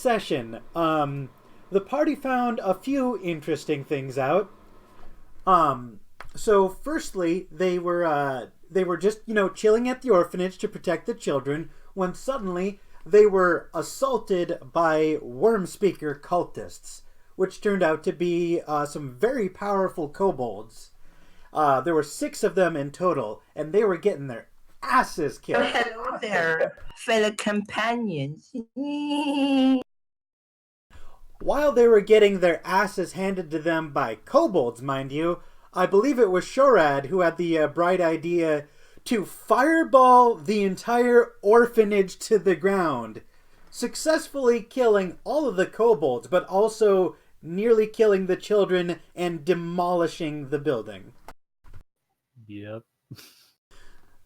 session, the party found a few interesting things out. So firstly, they were just, chilling at the orphanage to protect the children when suddenly they were assaulted by worm speaker cultists, which turned out to be some very powerful kobolds. There were 6 of them in total, and they were getting their asses Oh, kicked. hello there, fellow companions. While they were getting their asses handed to them by kobolds, mind you, I believe it was Shorad who had the bright idea to fireball the entire orphanage to the ground, successfully killing all of the kobolds, but also nearly killing the children and demolishing the building. Yep.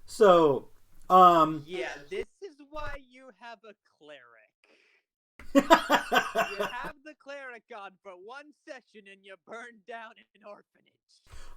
So, Yeah, this is why you have a cleric. You have the cleric on for one session and you burn down an orphanage.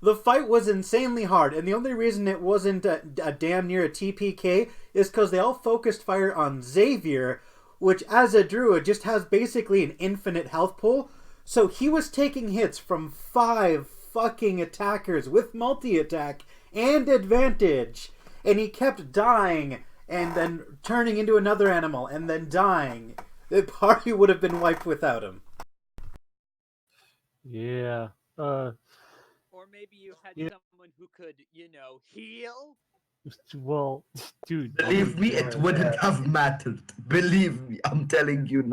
The fight was insanely hard, and the only reason it wasn't a damn near a TPK is because they all focused fire on Xavier, which as a druid just has basically an infinite health pool. So he was taking hits from 5 fucking attackers with multi-attack and advantage, and he kept dying and then turning into another animal and then dying. The party would have been wiped without him. Yeah. Or maybe you had Yeah. someone who could, heal? Well, dude. Believe me, it wouldn't have mattered. Believe me, I'm telling you now.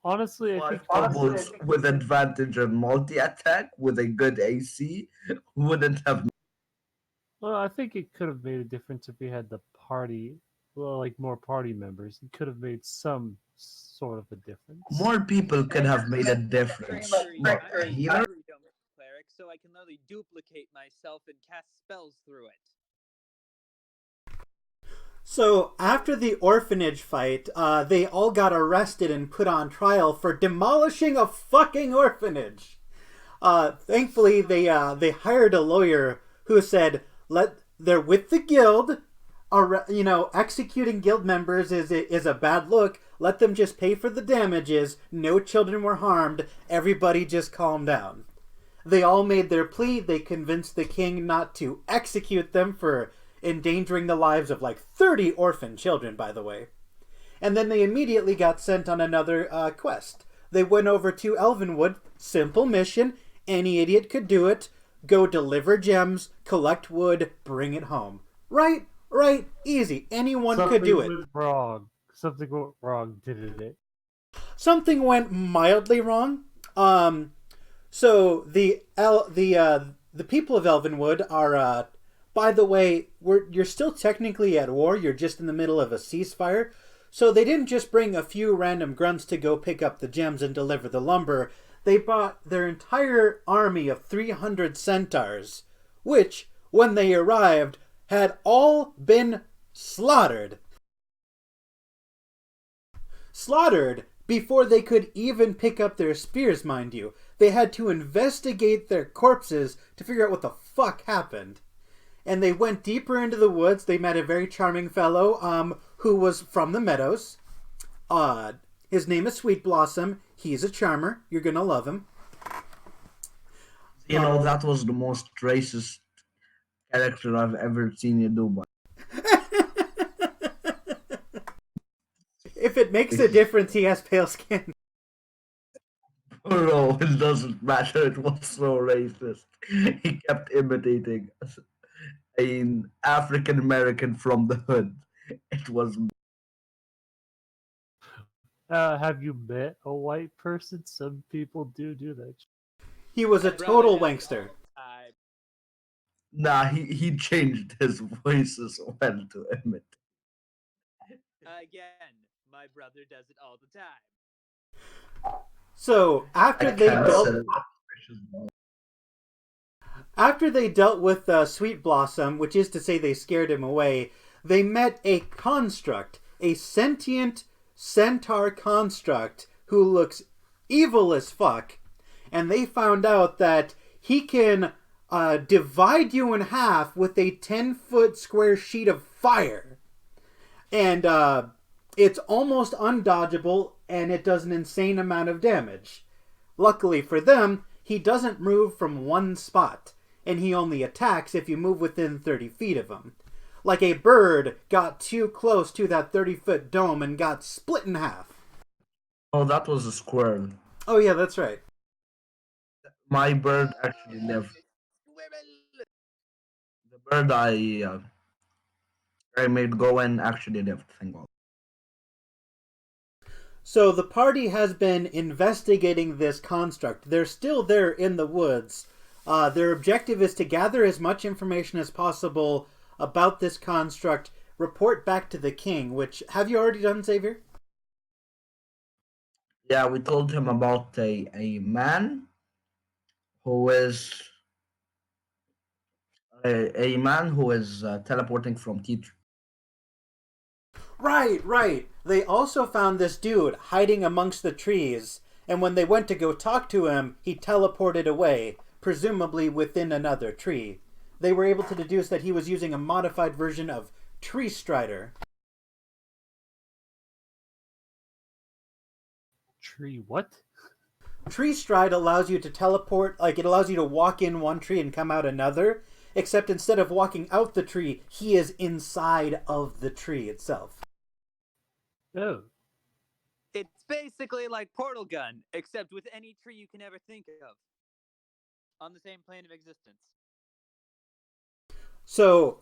Honestly, I think Kobolds with advantage on multi-attack with a good AC wouldn't have. Well, I think it could have made a difference if we had the party, like more party members. It could have made some sort of a difference. More people could have made a difference. But a healer? Cleric, so I can literally duplicate myself and cast spells through it. So, after the orphanage fight, they all got arrested and put on trial for demolishing a fucking orphanage. Thankfully, they hired a lawyer who said, they're with the guild, executing guild members is a bad look, let them just pay for the damages, no children were harmed, everybody just calm down. They all made their plea, they convinced the king not to execute them for endangering the lives of like 30 orphan children, by the way. And then they immediately got sent on another quest. They went over to Elven Wood, simple mission, any idiot could do it, go deliver gems, collect wood, bring it home. Right, easy, anyone could do it. Something went wrong. Something went wrong, didn't it? Something went mildly wrong. So the people of Elvenwood are, by the way, you're still technically at war. You're just in the middle of a ceasefire. So they didn't just bring a few random grunts to go pick up the gems and deliver the lumber. They brought their entire army of 300 centaurs, which, when they arrived, had all been slaughtered. Slaughtered before they could even pick up their spears, mind you. They had to investigate their corpses to figure out what the fuck happened. And they went deeper into the woods. They met a very charming fellow who was from the meadows. His name is Sweet Blossom. He's a charmer. You're going to love him. You know, that was the most racist character I've ever seen you do. But If it makes a difference, he has pale skin. no, it doesn't matter. It was so racist. He kept imitating an African American from the hood. It was. Have you met a white person? Some people do that. He was a total wankster. Nah, he changed his voice as well to imitate. Again, my brother does it all the time. So after they dealt with Sweet Blossom, which is to say they scared him away, they met a construct, a sentient centaur construct who looks evil as fuck, and they found out that he can divide you in half with a 10-foot square sheet of fire. And It's almost undodgeable, and it does an insane amount of damage. Luckily for them, he doesn't move from one spot, and he only attacks if you move within 30 feet of him. Like a bird got too close to that 30-foot dome and got split in half. Oh, that was a squirrel. Oh yeah, that's right. My bird actually lived. Squirrel! The bird I made go in actually lived. Thank God. So the party has been investigating this construct. They're still there in the woods. Their objective is to gather as much information as possible about this construct, report back to the king, which, have you already done, Xavier? Yeah, we told him about a man who is a man who is teleporting from teacher. Right, right. They also found this dude hiding amongst the trees, and when they went to go talk to him, he teleported away, presumably within another tree. They were able to deduce that he was using a modified version of Tree Strider. Tree what? Tree Stride allows you to teleport, like it allows you to walk in one tree and come out another, except instead of walking out the tree, he is inside of the tree itself. Oh. It's basically like Portal Gun, except with any tree you can ever think of. On the same plane of existence. So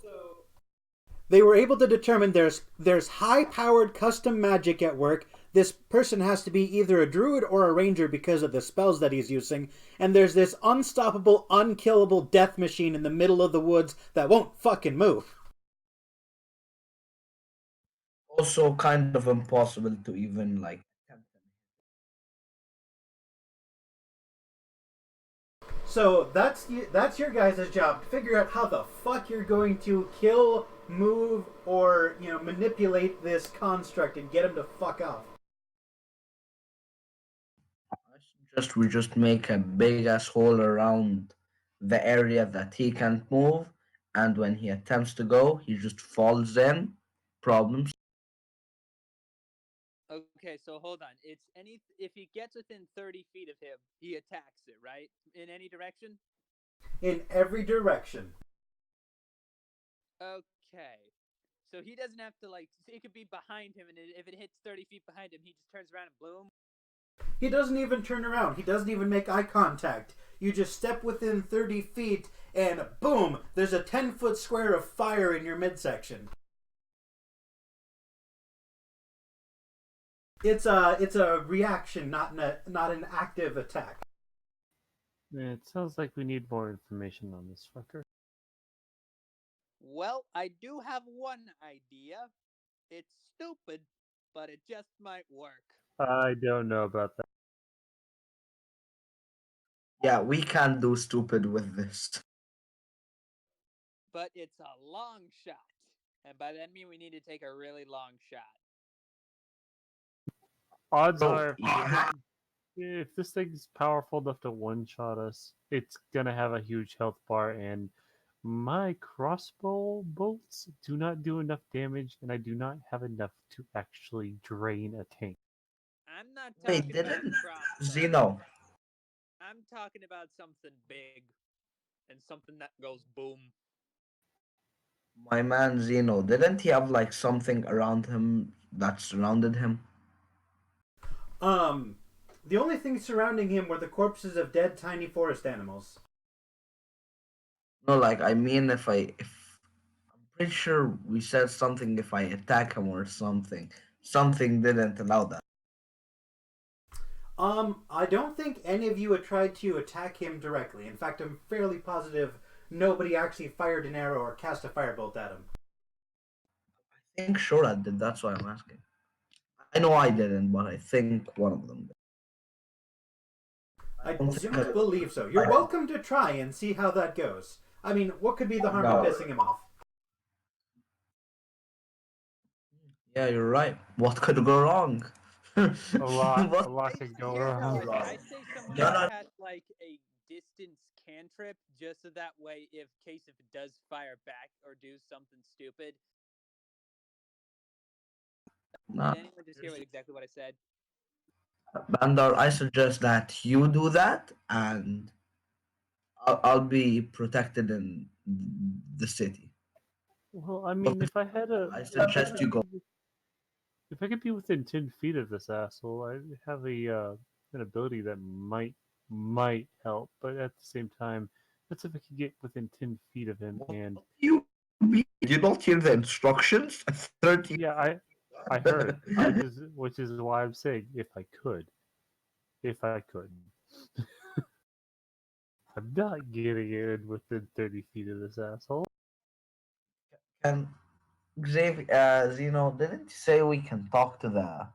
they were able to determine there's high-powered custom magic at work. This person has to be either a druid or a ranger because of the spells that he's using. And there's this unstoppable, unkillable death machine in the middle of the woods that won't fucking move. Also, kind of impossible to even like attempt. So that's your guys' job. Figure out how the fuck you're going to kill, move, or manipulate this construct and get him to fuck off. We just make a big ass hole around the area that he can't move, and when he attempts to go, he just falls in. Problems. Okay, so hold on. It's any if he gets within 30 feet of him, he attacks it, right? In any direction? In every direction. Okay. So he doesn't have to it could be behind him, and if it hits 30 feet behind him, he just turns around and bloom. He doesn't even turn around. He doesn't even make eye contact. You just step within 30 feet and boom, there's a 10-foot square of fire in your midsection. It's a reaction, not an active attack. Yeah, it sounds like we need more information on this fucker. Well, I do have one idea. It's stupid, but it just might work. I don't know about that. Yeah, we can't do stupid with this. But it's a long shot. And by that I mean we need to take a really long shot. Odds Oh, are, yeah. if this thing's powerful enough to one-shot us, it's gonna have a huge health bar, and my crossbow bolts do not do enough damage, and I do not have enough to actually drain a tank. I'm not Wait, talking about didn't crossbow. Zeno? I'm talking about something big and something that goes boom. My man Zeno, didn't he have like something around him that surrounded him? The only thing surrounding him were the corpses of dead tiny forest animals. No, like I mean, if I'm pretty sure we said something if I attack him or something. Something didn't allow that. I don't think any of you had tried to attack him directly. In fact, I'm fairly positive nobody actually fired an arrow or cast a firebolt at him. I think sure I did. That's why I'm asking. I know I didn't, but I think one of them did. I don't think don't believe so. You're welcome to try and see how that goes. I mean, what could be the harm of No. pissing him off? Yeah, you're right. What could go wrong? A lot What? could go Here's how wrong. I say someone No, should no. cast like a distance cantrip, just so that way, if it does fire back or do something stupid. No, Did anyone just hear exactly what I said? Bandar, I suggest that you do that, and I'll be protected in the city. Well, I mean, if I had a, I if I suggest could you be, go. if I could be within 10 feet of this asshole, I have an ability that might help. But at the same time, that's if I could get within 10 feet of him. What And do you mean? You don't hear the instructions? 30. yeah, I heard. Which is why I'm saying if I could, I'm not getting in within 30 feet of this asshole. And Xavier, Zeno, didn't you say we can talk to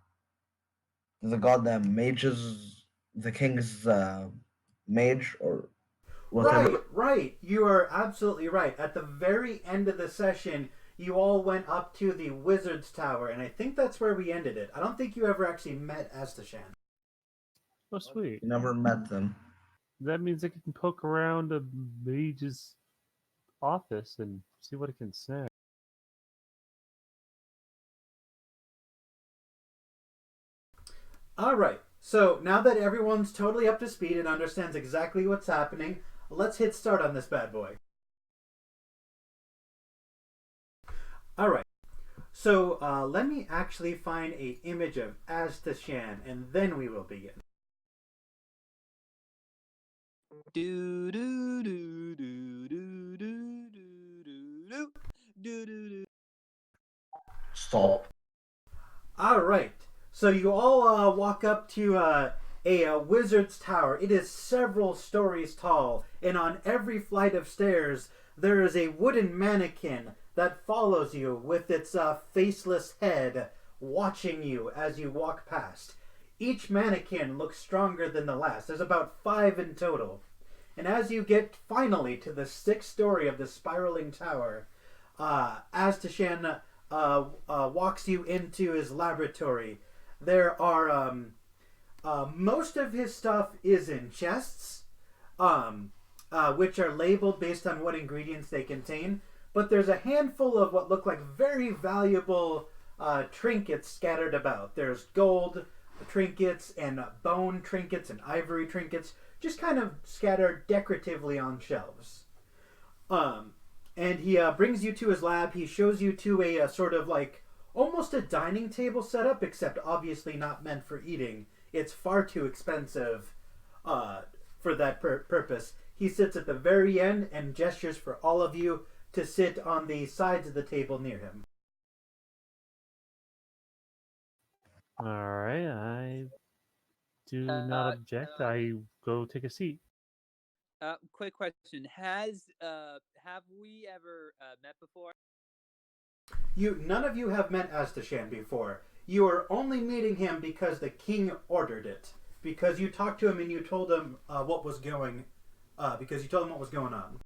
the goddamn mages, the king's mage or Right, whatever? right. You are absolutely right. At the very end of the session, you all went up to the wizard's tower, and I think that's where we ended it. I don't think you ever actually met Astashan. Oh, sweet. You never met them. That means I can poke around a mage's office and see what I can snag. All right. So now that everyone's totally up to speed and understands exactly what's happening, let's hit start on this bad boy. All right. So let me actually find a image of Astashan, and then we will begin. Do do do do do do do do do do do. Stop. All right. So you all walk up to a wizard's tower. It is several stories tall, and on every flight of stairs there is a wooden mannequin that follows you with its faceless head, watching you as you walk past. Each mannequin looks stronger than the last. There's about 5 in total. And as you get finally to the 6th story of the spiraling tower, Astashan walks you into his laboratory. There are most of his stuff is in chests, which are labeled based on what ingredients they contain. But there's a handful of what look like very valuable trinkets scattered about. There's gold trinkets and bone trinkets and ivory trinkets, just kind of scattered decoratively on shelves. And he brings you to his lab. He shows you to a sort of like almost a dining table setup, except obviously not meant for eating. It's far too expensive for that purpose. He sits at the very end and gestures for all of you to sit on the sides of the table near him. Alright, I do not object. I go take a seat. Quick question: have we ever met before? None of you have met Astashan before. You are only meeting him because the king ordered it. Because you talked to him and you told him what was going. Because you told him what was going on.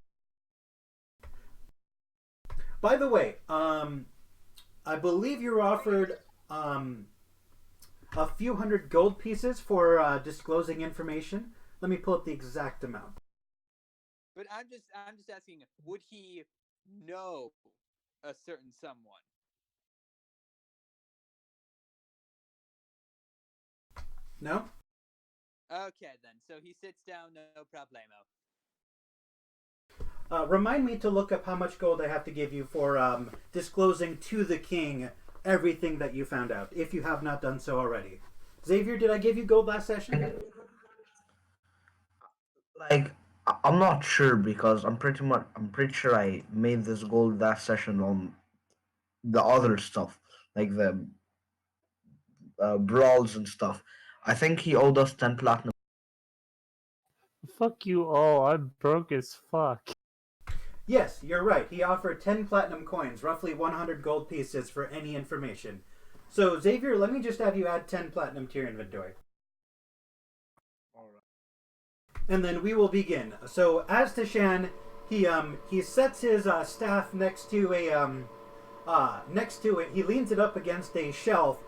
By the way, I believe you were offered a few hundred gold pieces for disclosing information. Let me pull up the exact amount. But I'm just asking, would he know a certain someone? No? Okay then. So he sits down, no problemo. Remind me to look up how much gold I have to give you for disclosing to the king everything that you found out, if you have not done so already. Xavier, did I give you gold last session? Like, I'm not sure because I'm pretty sure I made this gold last session on the other stuff, like the brawls and stuff. I think he owed us 10 platinum. Fuck you all, I'm broke as fuck. Yes, you're right. He offered 10 platinum coins, roughly 100 gold pieces for any information. So, Xavier, let me just have you add 10 platinum to your inventory. And then we will begin. So, as Tashan, he sets his staff next to it. He leans it up against a shelf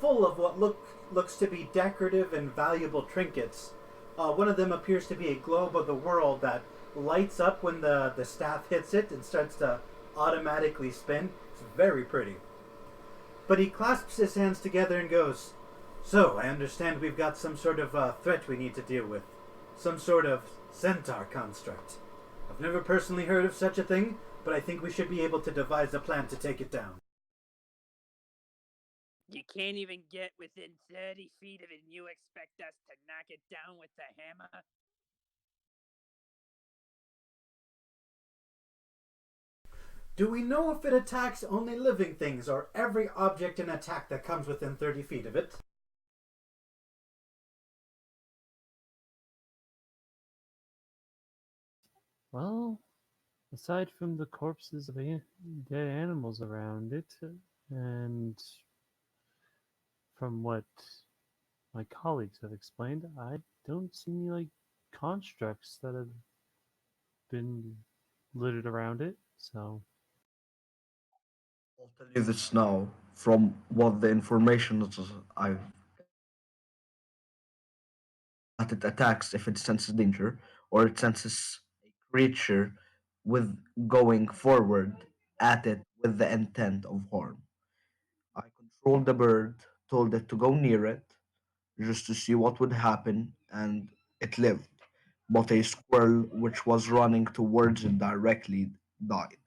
full of what looks to be decorative and valuable trinkets. One of them appears to be a globe of the world that lights up when the staff hits it and starts to automatically spin. It's very pretty. But he clasps his hands together and goes, "So, I understand we've got some sort of threat we need to deal with. Some sort of centaur construct. I've never personally heard of such a thing, but I think we should be able to devise a plan to take it down." You can't even get within 30 feet of it and you expect us to knock it down with the hammer? Do we know if it attacks only living things or every object in attack that comes within 30 feet of it? Well, aside from the corpses of dead animals around it, and from what my colleagues have explained, I don't see any like constructs that have been littered around it. So I'll tell you this now from what the information that I've that it attacks if it senses danger or it senses a creature with going forward at it with the intent of harm. I controlled the bird, told it to go near it just to see what would happen, and it lived. But a squirrel which was running towards it directly died.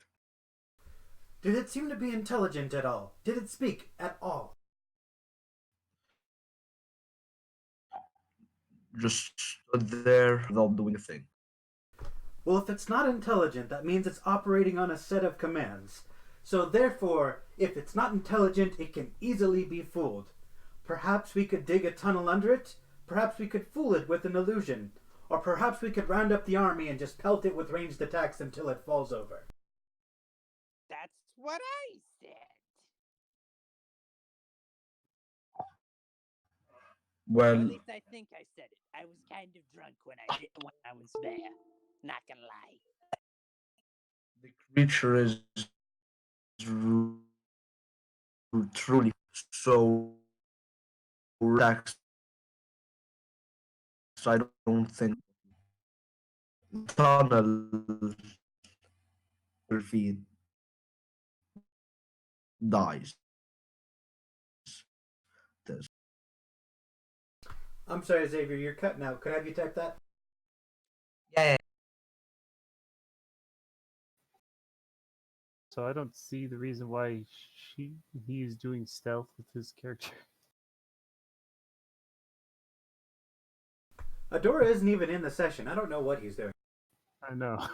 Did it seem to be intelligent at all? Did it speak at all? Just stood there without doing a thing. Well, if it's not intelligent, that means it's operating on a set of commands. So therefore, if it's not intelligent, it can easily be fooled. Perhaps we could dig a tunnel under it. Perhaps we could fool it with an illusion. Or perhaps we could round up the army and just pelt it with ranged attacks until it falls over. That's what I said. Or at Well, least I think I said it. I was kind of drunk when I was there. Not gonna lie. the creature is truly so relaxed. I don't think tunnel feet dies. This. I'm sorry, Xavier, you're cutting out. Could I have you type that? Yeah. so I don't see the reason why he is doing stealth with his character. Adora isn't even in the session. I don't know what he's doing. I know.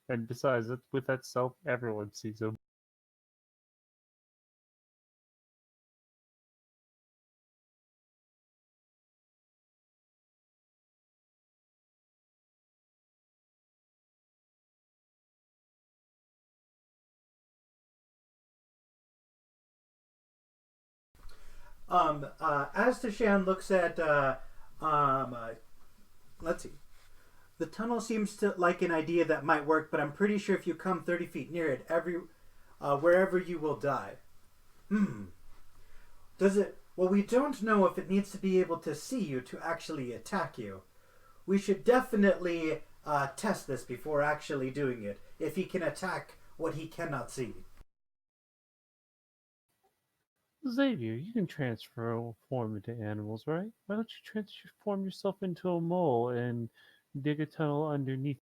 And besides, with that stealth, everyone sees him. As Tashan looks at, let's see. The tunnel seems to like an idea that might work, but I'm pretty sure if you come 30 feet near it, wherever you will die. Does it? Well, we don't know if it needs to be able to see you to actually attack you. We should definitely test this before actually doing it. If he can attack what he cannot see. Xavier, you can transform into animals, right? Why don't you transform yourself into a mole and dig a tunnel underneath?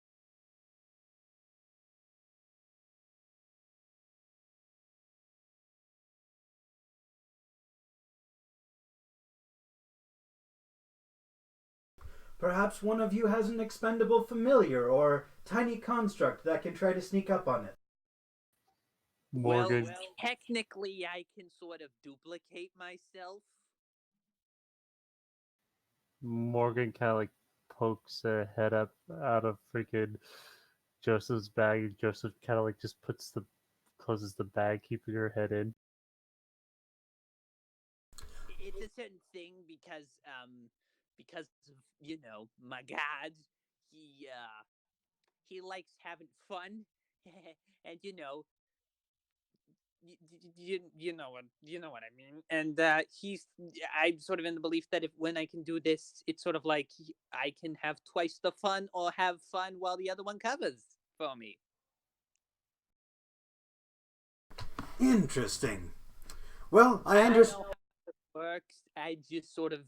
Perhaps one of you has an expendable familiar or tiny construct that can try to sneak up on it. Morgan, Well, technically, I can sort of duplicate myself. Morgan kind of like pokes a head up out of freaking Joseph's bag, and Joseph kind of like just closes the bag, keeping her head in. It's a certain thing because of my god. He he likes having fun, and you know what I mean. And I'm sort of in the belief that if when I can do this, it's sort of like I can have twice the fun or have fun while the other one covers for me. Interesting. Well, I I understand. know how it works. I just sort of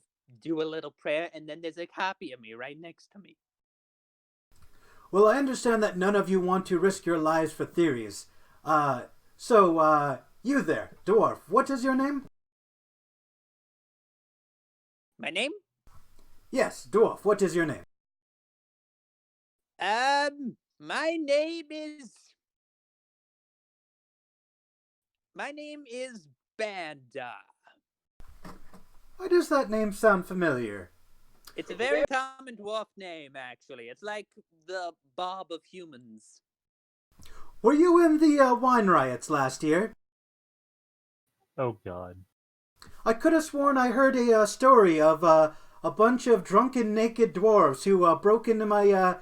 do a little prayer, and then there's a copy of me right next to me. Well, I understand that none of you want to risk your lives for theories. You there, dwarf, what is your name? My name? Yes, dwarf, what is your name? My name is. My name is Banda. Why does that name sound familiar? It's a very common dwarf name, actually. It's like the Bob of humans. Were you in the wine riots last year? Oh God. I could have sworn I heard a story of a bunch of drunken naked dwarves who broke into my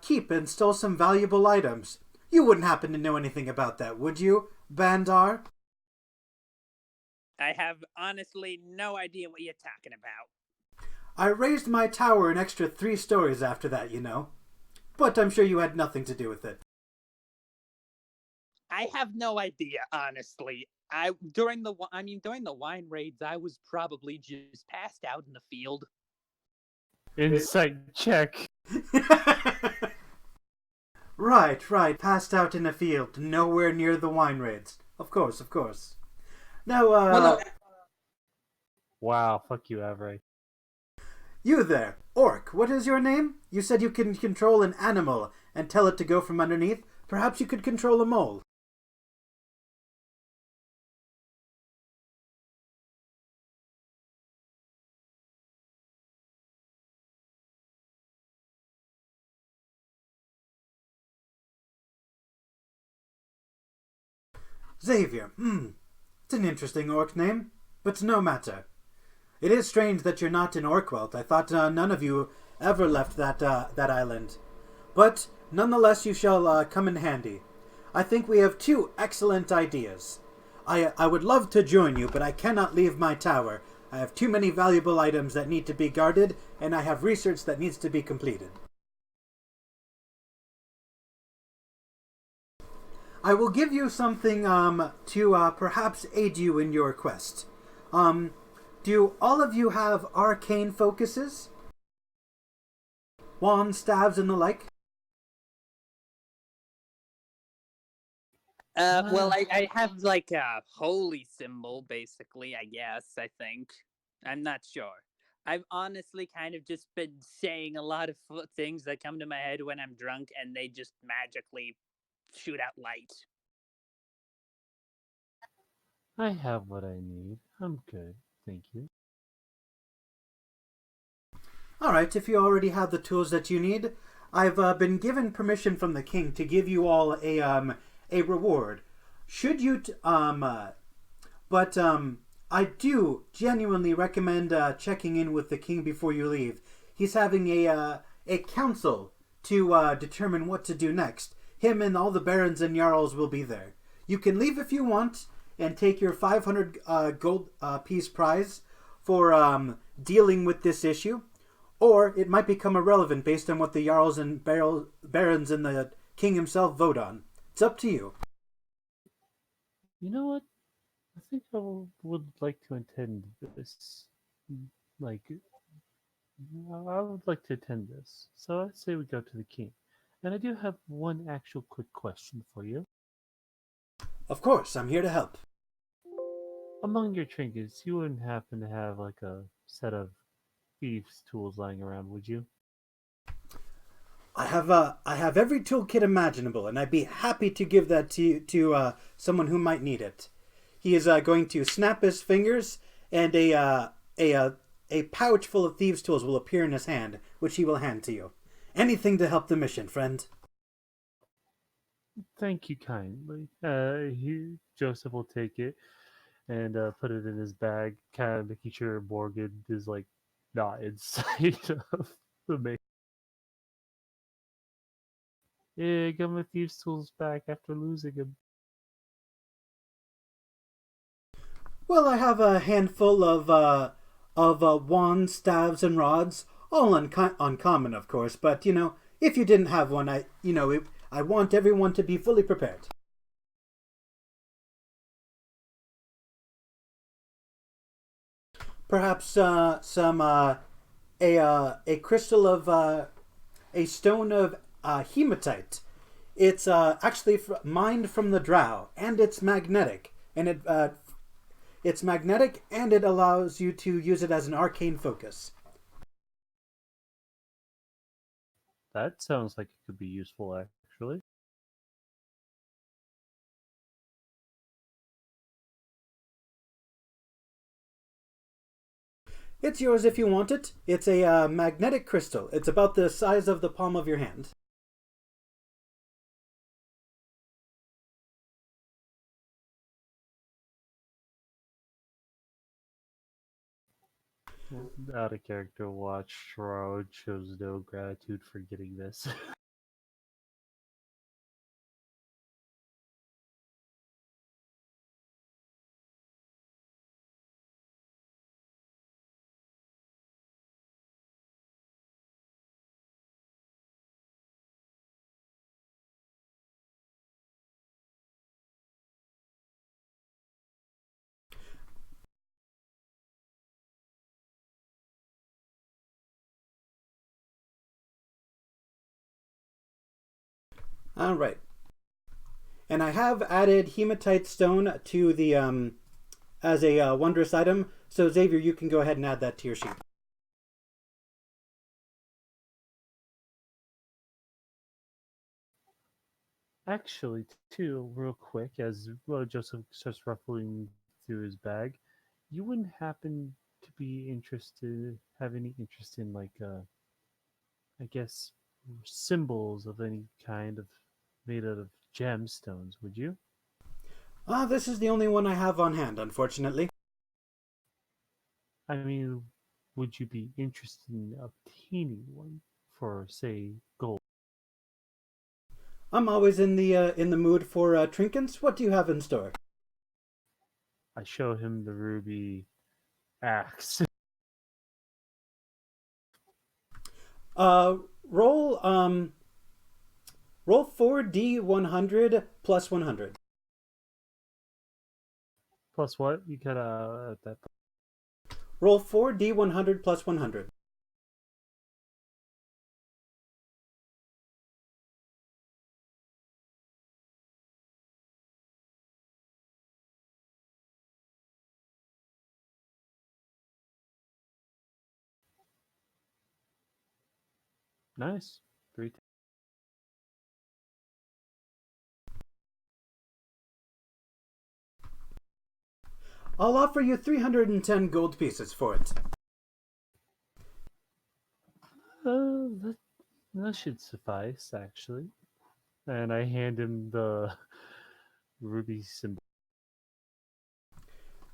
keep and stole some valuable items. You wouldn't happen to know anything about that, would you, Bandar? I have honestly no idea what you're talking about. I raised my tower an extra 3 stories after that, you know. But I'm sure you had nothing to do with it. I have no idea, honestly. During the wine raids, I was probably just passed out in the field. Insight check. Right. Passed out in a field, nowhere near the wine raids. Of course. Now, Well, no, Wow, fuck you, Avray. you there, Orc, what is your name? You said you can control an animal and tell it to go from underneath. Perhaps you could control a mole. Xavier, it's an interesting orc name, but no matter. It is strange that you're not in Orkwelt. I thought none of you ever left that island. But nonetheless, you shall come in handy. I think we have 2 excellent ideas. I would love to join you, but I cannot leave my tower. I have too many valuable items that need to be guarded, and I have research that needs to be completed. I will give you something to perhaps aid you in your quest. Do all of you have arcane focuses? Wands, staves, and the like? I have like a holy symbol, basically, I guess, I think. I'm not sure. I've honestly kind of just been saying a lot of things that come to my head when I'm drunk, and they just magically shoot out light. I have what I need. I'm good. Thank you. Alright, if you already have the tools that you need, I've been given permission from the king to give you all a reward. Should you, I do genuinely recommend checking in with the king before you leave. He's having a council to determine what to do next. Him and all the barons and jarls will be there. You can leave if you want and take your 500 gold piece prize for dealing with this issue, or it might become irrelevant based on what the jarls and barons and the king himself vote on. It's up to you. You know what? I think would like to attend this. Like, I would like to attend this. So I'd say we go to the king. And I do have one actual quick question for you. Of course, I'm here to help. Among your trinkets, you wouldn't happen to have like a set of thieves' tools lying around, would you? I have every toolkit imaginable, and I'd be happy to give that to someone who might need it. He is going to snap his fingers, and a pouch full of thieves' tools will appear in his hand, which he will hand to you. Anything to help the mission, friend. Thank you kindly. Joseph will take it and put it in his bag, kind of making sure Morgan is like not inside of the main. Yeah, got my thieves' tools back after losing him. Well, I have a handful of wands, staves, and rods, all uncommon, of course. But if you didn't have one, I want everyone to be fully prepared. Perhaps some a crystal of a stone of hematite. It's actually mined from the drow, and it's magnetic, and it's magnetic, and it allows you to use it as an arcane focus. That sounds like it could be useful, actually. It's yours if you want it. It's a magnetic crystal. It's about the size of the palm of your hand. Out of character watch, Shroud shows no gratitude for getting this. All right. And I have added hematite stone to the as a wondrous item. So Xavier, you can go ahead and add that to your sheet. Actually, too, real quick, as Joseph starts ruffling through his bag, you wouldn't happen to be interested, have any interest in, like, I guess, symbols of any kind of made out of gemstones, would you? This is the only one I have on hand, unfortunately. I mean, would you be interested in obtaining one for, say, gold? I'm always in the mood for trinkets. What do you have in store? I show him the ruby axe. Uh, roll roll 4d100 plus 100. Plus what? You got at that. Roll 4d100 plus 100. Nice. 3. I'll offer you 310 gold pieces for it. That should suffice, actually. And I hand him the ruby symbol.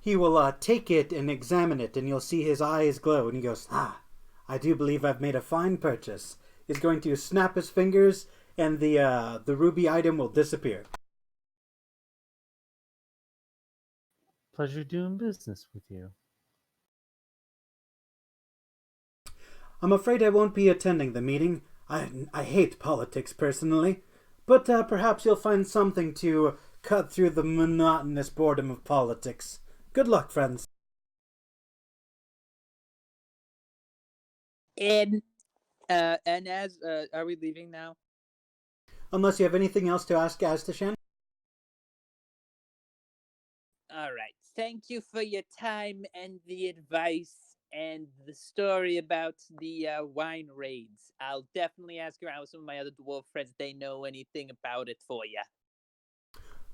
He will take it and examine it, and you'll see his eyes glow, and he goes, I do believe I've made a fine purchase. He's going to snap his fingers, and the ruby item will disappear. Pleasure doing business with you. I'm afraid I won't be attending the meeting. I hate politics personally, but perhaps you'll find something to cut through the monotonous boredom of politics. Good luck, friends. And as are we leaving now? Unless you have anything else to ask Aztashan. All right. Thank you for your time and the advice and the story about the wine raids. I'll definitely ask around with some of my other dwarf friends if they know anything about it for you.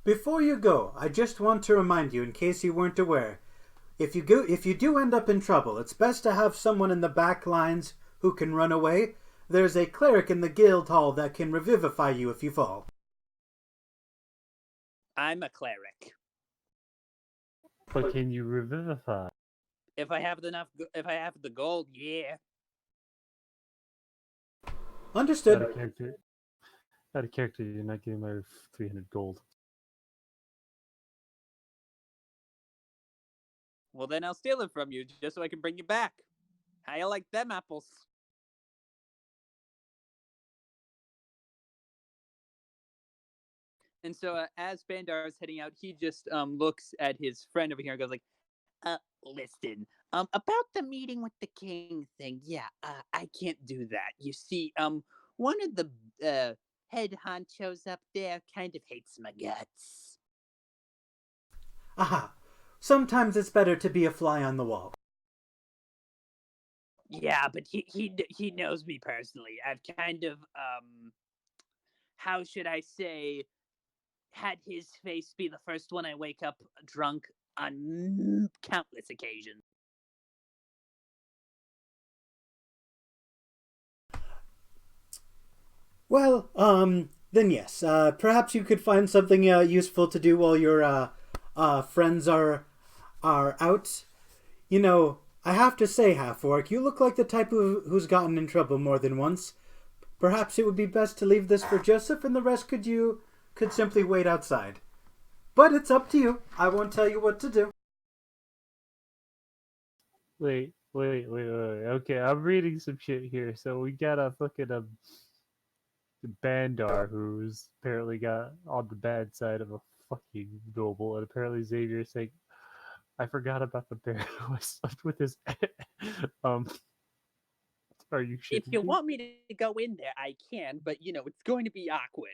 Before you go, I just want to remind you, in case you weren't aware, if you do end up in trouble, it's best to have someone in the back lines who can run away. There's a cleric in the guild hall that can revivify you if you fall. I'm a cleric. But can you revivify? If I have the gold, yeah. Understood. Out of character, you're not getting my 300 gold. Well, then I'll steal it from you just so I can bring you back. How you like them apples? And so as Bandar is heading out, he just looks at his friend over here and goes like, Listen, about the meeting with the king thing, yeah, I can't do that. You see, one of the, uh, head honchos up there kind of hates my guts. Aha. Sometimes it's better to be a fly on the wall. Yeah, but he knows me personally. I've kind of, how should I say, had his face be the first one I wake up drunk on countless occasions. Well, then yes. Perhaps you could find something useful to do while your friends are out. You know, I have to say, Half-Orc, you look like the type who's gotten in trouble more than once. Perhaps it would be best to leave this for Joseph, and the rest could simply wait outside. But it's up to you. I won't tell you what to do. Wait. Okay, I'm reading some shit here. So we got a fucking Bandar who's apparently got on the bad side of a fucking noble, and apparently Xavier's saying, "I forgot about the bear who I slept with his." um, are you If shitting you me? want me to go in there, I can, but it's going to be awkward.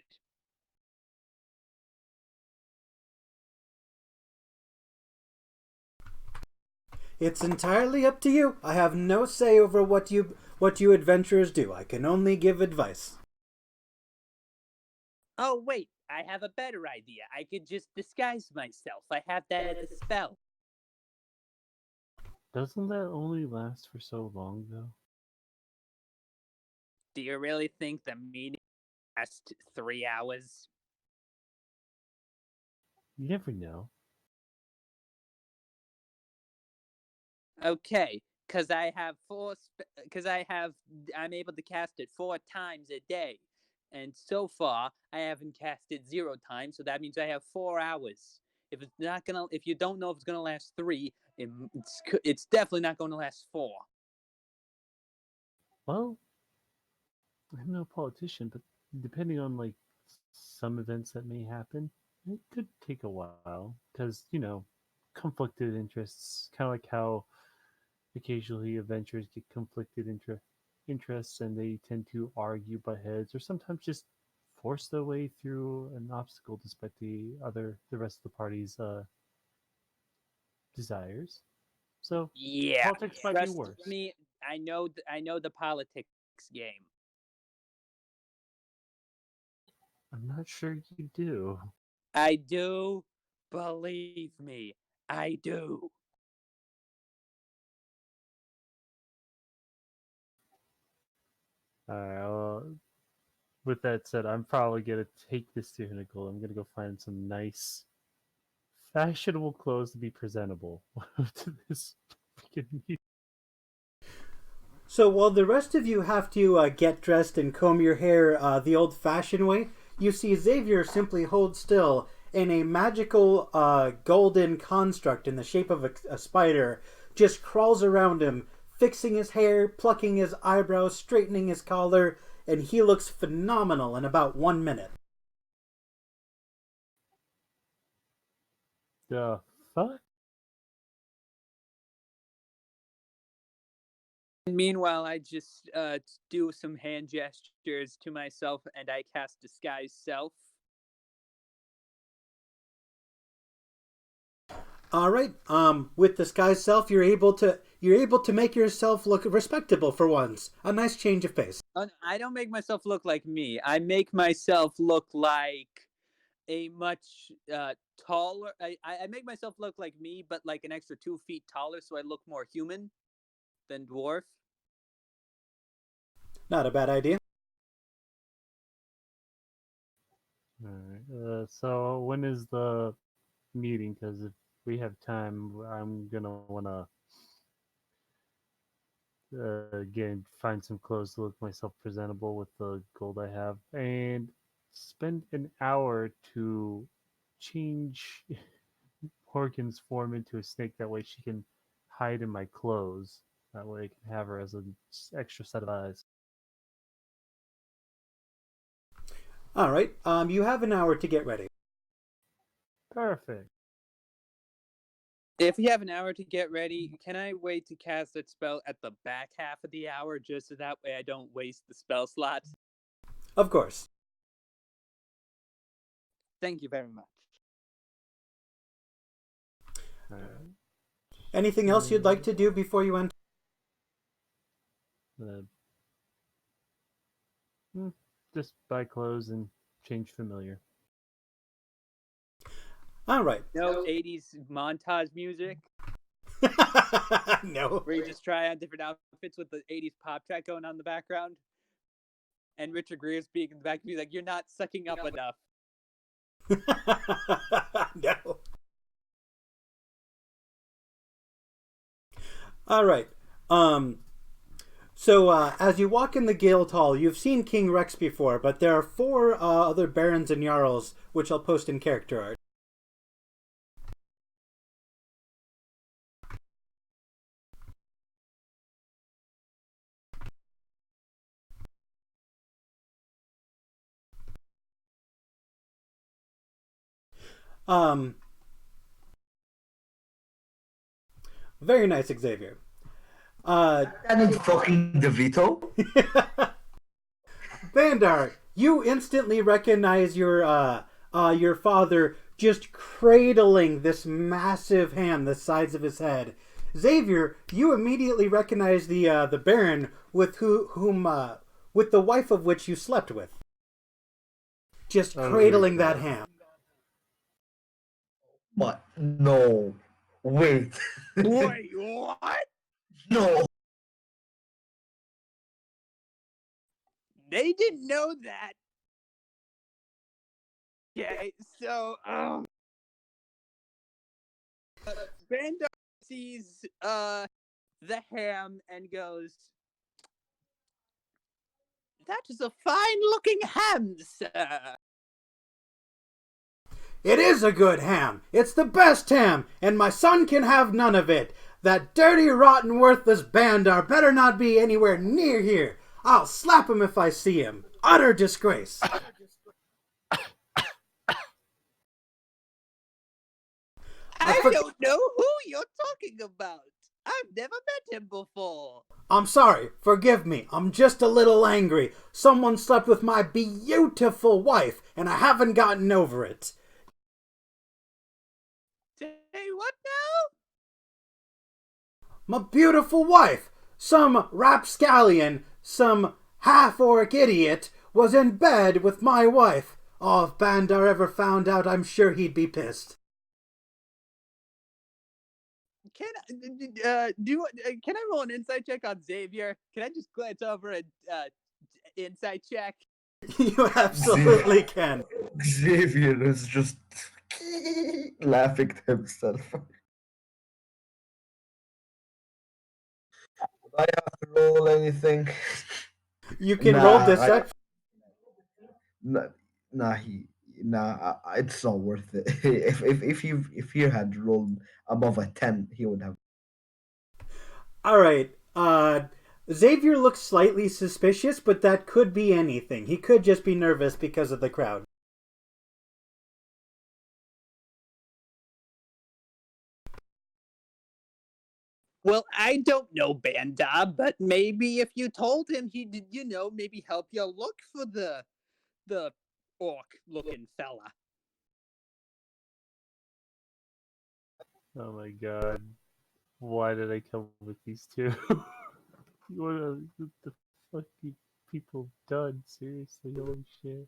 It's entirely up to you. I have no say over what you adventurers do. I can only give advice. Oh, wait, I have a better idea. I could just disguise myself. I have that as a spell. Doesn't that only last for so long, though? Do you really think the meeting lasts 3 hours? You never know. Okay, I'm able to cast it 4 times a day, and so far I haven't cast it 0 times, so that means I have 4 hours. If you don't know if it's gonna last three, it's definitely not going to last four. Well, I'm no politician, but depending on like some events that may happen, it could take a while because conflicted interests, kind of like how occasionally adventurers get conflicted interests and they tend to argue butt heads or sometimes just force their way through an obstacle despite the rest of the party's desires. So Yeah, politics might be trust worse. me, I know the politics game. I'm not sure you do. I do, believe me, I do. All right. Well, with that said, I'm probably gonna take this to Pinnacle. I'm gonna go find some nice, fashionable clothes to be presentable to this freaking meeting. So while the rest of you have to get dressed and comb your hair the old-fashioned way, you see Xavier simply hold still in a magical golden construct in the shape of a spider, just crawls around him, fixing his hair, plucking his eyebrows, straightening his collar, and he looks phenomenal in about 1 minute. The fuck? Meanwhile, I just do some hand gestures to myself and I cast Disguise Self. All right. With disguise self, you're able to make yourself look respectable for once. A nice change of pace. I don't make myself look like me. I make myself look like a much taller. I make myself look like me, but like an extra 2 feet taller, so I look more human than dwarf. Not a bad idea. All right. So when is the meeting? Because if we have time, I'm gonna wanna again find some clothes to look myself presentable with the gold I have, and spend an hour to change Horkin's form into a snake. That way she can hide in my clothes. That way I can have her as an extra set of eyes. All right. You have an hour to get ready. Perfect. If you have an hour to get ready, can I wait to cast that spell at the back half of the hour just so that way I don't waste the spell slot? Of course. Thank you very much. Alright. Anything else you'd like to do before you enter? Uh, just buy clothes and change familiar. All right. No 80s montage music No. where you just try on different outfits with the 80s pop track going on in the background. And Richard Gere speaking in the back of you like, you're not sucking up enough. No. All right. So as you walk in the Guild Hall, you've seen King Rex before, but there are four other barons and jarls, which I'll post in character art. Very nice, Xavier. And it's fucking DeVito. Vandar, you instantly recognize your father just cradling this massive ham the size of his head. Xavier, you immediately recognize the Baron with with the wife of which you slept with. Just cradling that ham. But no, wait, Wait, what? no. They didn't know that. Okay, so Bandar sees the ham and goes, "That is a fine-looking ham, sir." It is a good ham. It's the best ham, and my son can have none of it. That dirty, rotten, worthless Bandar better not be anywhere near here. I'll slap him if I see him. Utter disgrace. I don't know who you're talking about. I've never met him before. I'm sorry. Forgive me. I'm just a little angry. Someone slept with my beautiful wife, and I haven't gotten over it. Say what now? My beautiful wife. Some rapscallion, some half-orc idiot, was in bed with my wife. Oh, if Bandar ever found out, I'm sure he'd be pissed. Can I roll an insight check on Xavier? Can I just glance over and insight check? You absolutely can. Xavier is just laughing to himself. Do I have to roll anything? You can roll Nah, deception. Nah, it's not worth it. If you had rolled above a 10, he would have. All right. Xavier looks slightly suspicious, but that could be anything. He could just be nervous because of the crowd. Well, I don't know Banda, but maybe if you told him, he'd, maybe help you look for the orc-looking fella. Oh my god. Why did I come with these two? What are the fucking people done? Seriously, holy shit.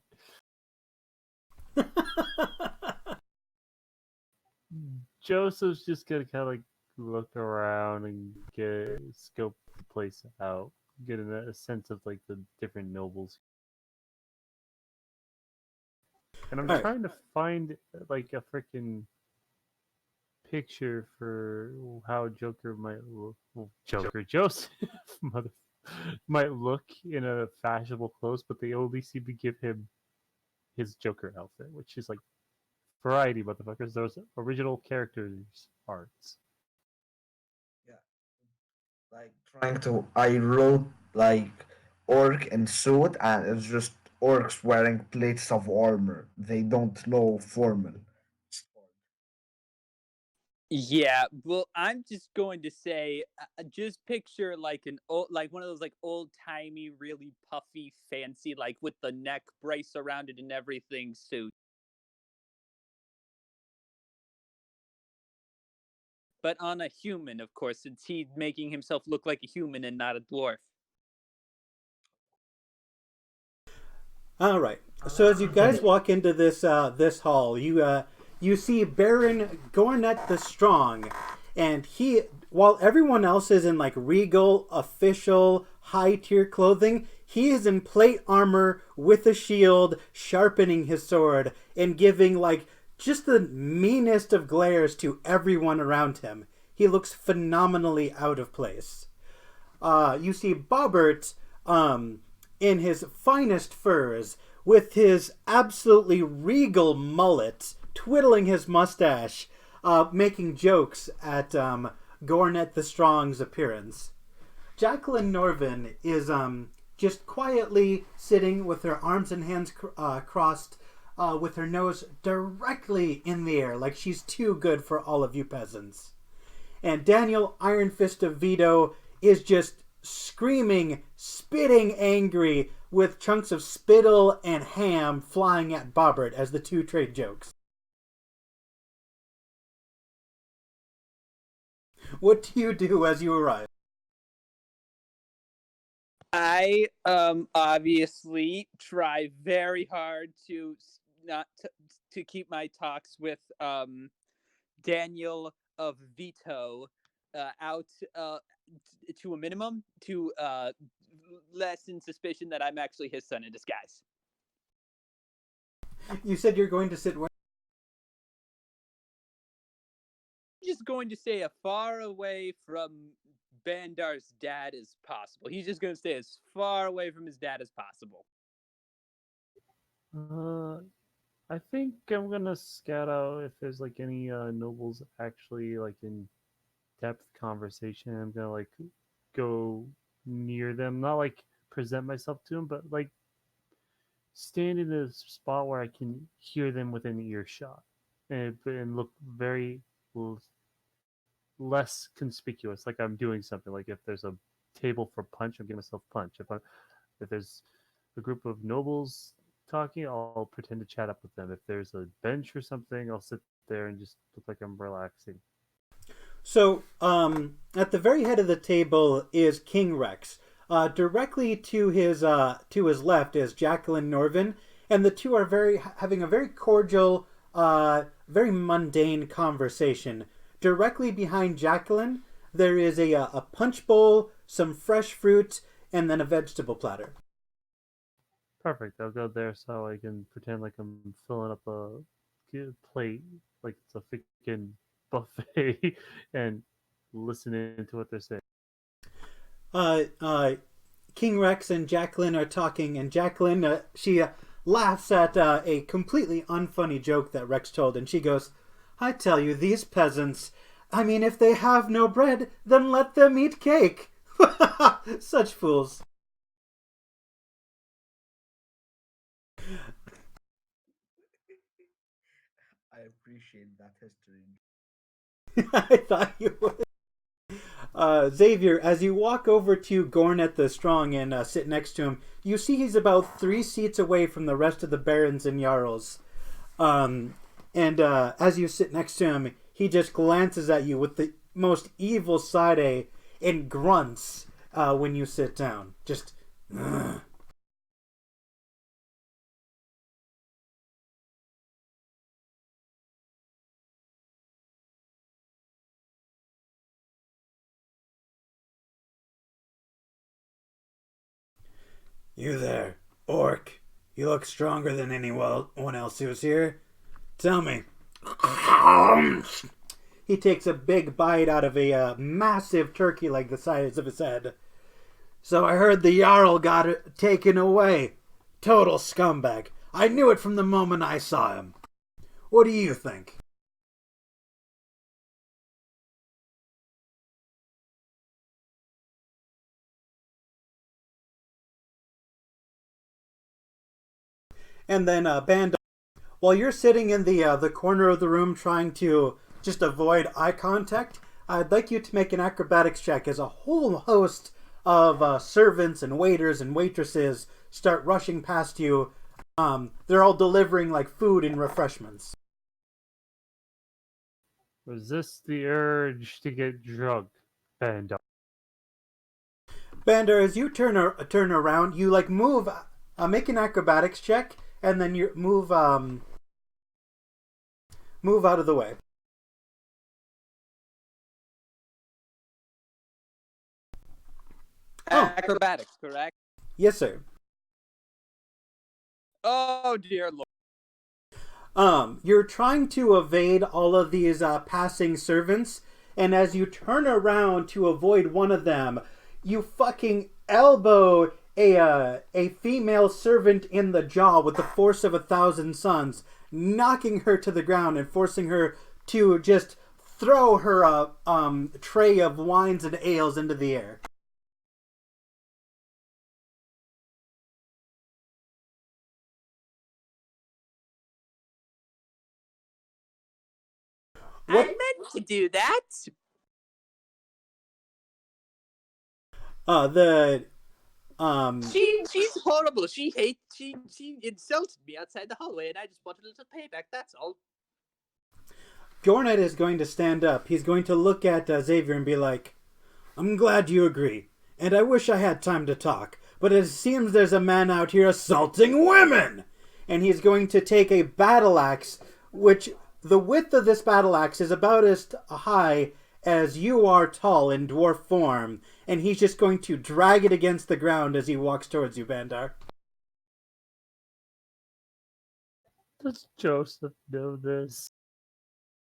Joseph's just gonna kind of like look around and scope the place out, get a sense of like the different nobles. And I'm trying to find like a freaking picture for how Joker might look. Well, Joseph might look in a fashionable clothes, but they only seem to give him his Joker outfit, which is like variety, motherfuckers. Those original characters' arts. Yeah, like trying to. I wrote like orc and suit, and it's just orcs wearing plates of armor. They don't know formal. Yeah, well, I'm just going to say, just picture like an old, like one of those like old timey, really puffy, fancy, like with the neck brace around it and everything suit. But on a human, of course, since he's making himself look like a human and not a dwarf. All right. So as you guys walk into this hall, you see Baron Gornet the Strong, and he, while everyone else is in like regal, official, high tier clothing, he is in plate armor with a shield, sharpening his sword and giving like just the meanest of glares to everyone around him. He looks phenomenally out of place. You see Bobbert in his finest furs, with his absolutely regal mullet, twiddling his mustache, making jokes at Gornet the Strong's appearance. Jacqueline Norvin is just quietly sitting with her arms and hands crossed, with her nose directly in the air, like she's too good for all of you peasants. And Daniel Iron Fist of Vito is just screaming, spitting angry, with chunks of spittle and ham flying at Bobbert as the two trade jokes. What do you do as you arrive? I obviously try very hard to not to keep my talks with Daniel of Vito out to a minimum to lessen suspicion that I'm actually his son in disguise. You said you're going to sit where? Just going to stay as far away from Bandar's dad as possible. He's just going to stay as far away from his dad as possible. I think I'm gonna scout out if there's like any nobles actually like in depth conversation. I'm gonna like go near them, not like present myself to them, but like stand in a spot where I can hear them within earshot, and look very less conspicuous, like I'm doing something. Like if there's a table for punch, I'm giving myself punch. If there's a group of nobles talking, I'll pretend to chat up with them. If there's a bench or something, I'll sit there and just look like I'm relaxing. So, at the very head of the table is King Rex. Directly to his left is Jacqueline Norvin, and the two are having a very cordial, very mundane conversation. Directly behind Jacqueline, there is a punch bowl, some fresh fruit, and then a vegetable platter. Perfect. I'll go there so I can pretend like I'm filling up a plate, like it's a freaking buffet, and listening to what they're saying. Uh, uh, King Rex and Jacqueline are talking, and Jacqueline, she laughs at a completely unfunny joke that Rex told, and she goes, I tell you, these peasants, I mean, if they have no bread, then let them eat cake. Such fools. I appreciate that history. I thought you would. Xavier, as you walk over to Gornet the Strong and sit next to him, you see he's about 3 seats away from the rest of the barons and jarls. And as you sit next to him, he just glances at you with the most evil side eye and grunts when you sit down. Just, ugh. You there, orc. You look stronger than anyone else who's here. Tell me. He takes a big bite out of a massive turkey like the size of his head. So I heard the Jarl got it taken away. Total scumbag. I knew it from the moment I saw him. What do you think? And then Band, while you're sitting in the corner of the room trying to just avoid eye contact. I'd like you to make an acrobatics check as a whole host of servants and waiters and waitresses start rushing past you. They're all delivering like food and refreshments. Resist the urge to get drunk, Bandar. Bandar, as you turn around, you like move, make an acrobatics check, and then you move out of the way. Acrobatics, correct? Yes, sir. Oh dear lord. You're trying to evade all of these passing servants, and as you turn around to avoid one of them, you fucking elbow a female servant in the jaw with the force of 1,000 suns, knocking her to the ground and forcing her to just throw her tray of wines and ales into the air. I meant to do that. She's horrible. She insulted me outside the hallway, and I just wanted a little payback. That's all. Gornet is going to stand up. He's going to look at Xavier and be like, "I'm glad you agree, and I wish I had time to talk, but it seems there's a man out here assaulting women!" And he's going to take a battle axe, which the width of this battle axe is about as high as you are tall in dwarf form, and he's just going to drag it against the ground as he walks towards you, Bandar. Does Joseph know this?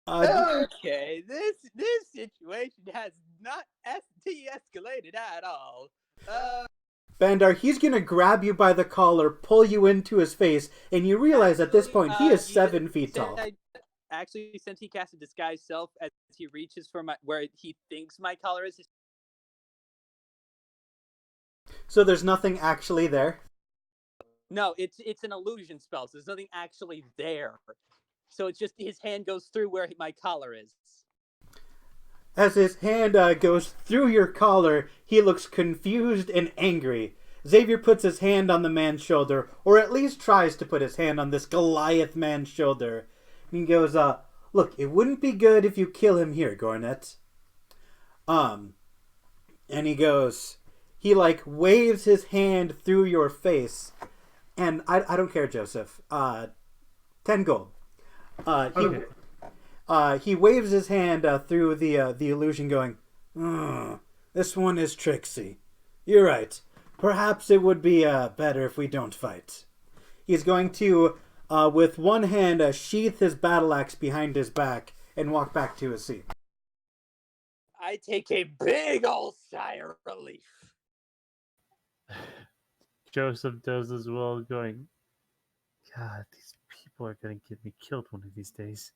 Okay, this situation has not de-escalated at all. Bandar, he's going to grab you by the collar, pull you into his face, and you realize at this point he is 7 feet tall. Actually, since he cast a disguise self, as he reaches for where he thinks my collar is. So there's nothing actually there? No, it's an illusion spell, so there's nothing actually there. So it's just his hand goes through where my collar is. As his hand goes through your collar, he looks confused and angry. Xavier puts his hand on the man's shoulder, or at least tries to put his hand on this Goliath man's shoulder. And he goes, "Look, it wouldn't be good if you kill him here, Gornet." And he goes, he like waves his hand through your face. And I don't care, Joseph. 10 gold. He waves his hand through the illusion, going, "This one is tricksy. You're right. Perhaps it would be better if we don't fight." He's going to, with one hand, sheath his battle axe behind his back and walk back to his seat. I take a big old sigh of relief. Joseph does as well, going, "God, these people are going to get me killed one of these days."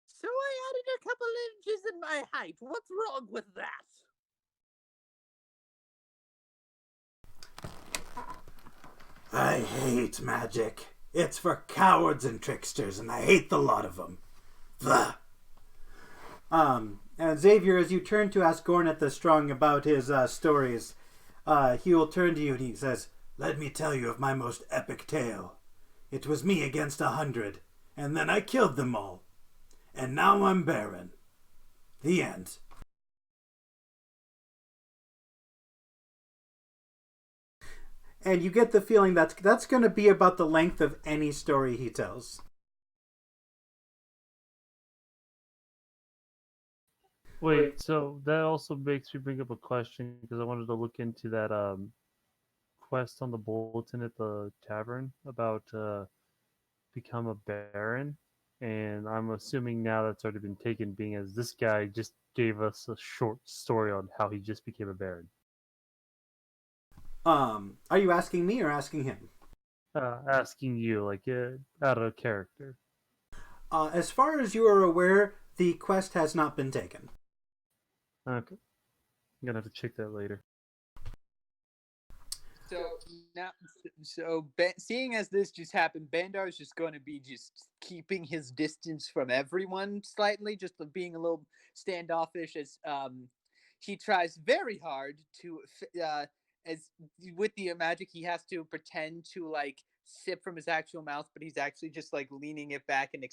So I added a couple inches in my height. What's wrong with that? I hate magic. It's for cowards and tricksters, and I hate the lot of them. Blah. And Xavier, as you turn to ask Gornet the Strong about his stories, he will turn to you and he says, "Let me tell you of my most epic tale. It was me against 100, and then I killed them all. And now I'm barren. The end." And you get the feeling that's going to be about the length of any story he tells. Wait, so that also makes me bring up a question, because I wanted to look into that quest on the bulletin at the tavern about become a baron, and I'm assuming now that's already been taken, being as this guy just gave us a short story on how he just became a baron. Are you asking me or asking him? Asking you, like, out of character. As far as you are aware, the quest has not been taken. Okay. I'm gonna have to check that later. So now, seeing as this just happened, Bandar is just going to be just keeping his distance from everyone slightly, just being a little standoffish as he tries very hard to as with the magic he has to pretend to like sip from his actual mouth, but he's actually just like leaning it back and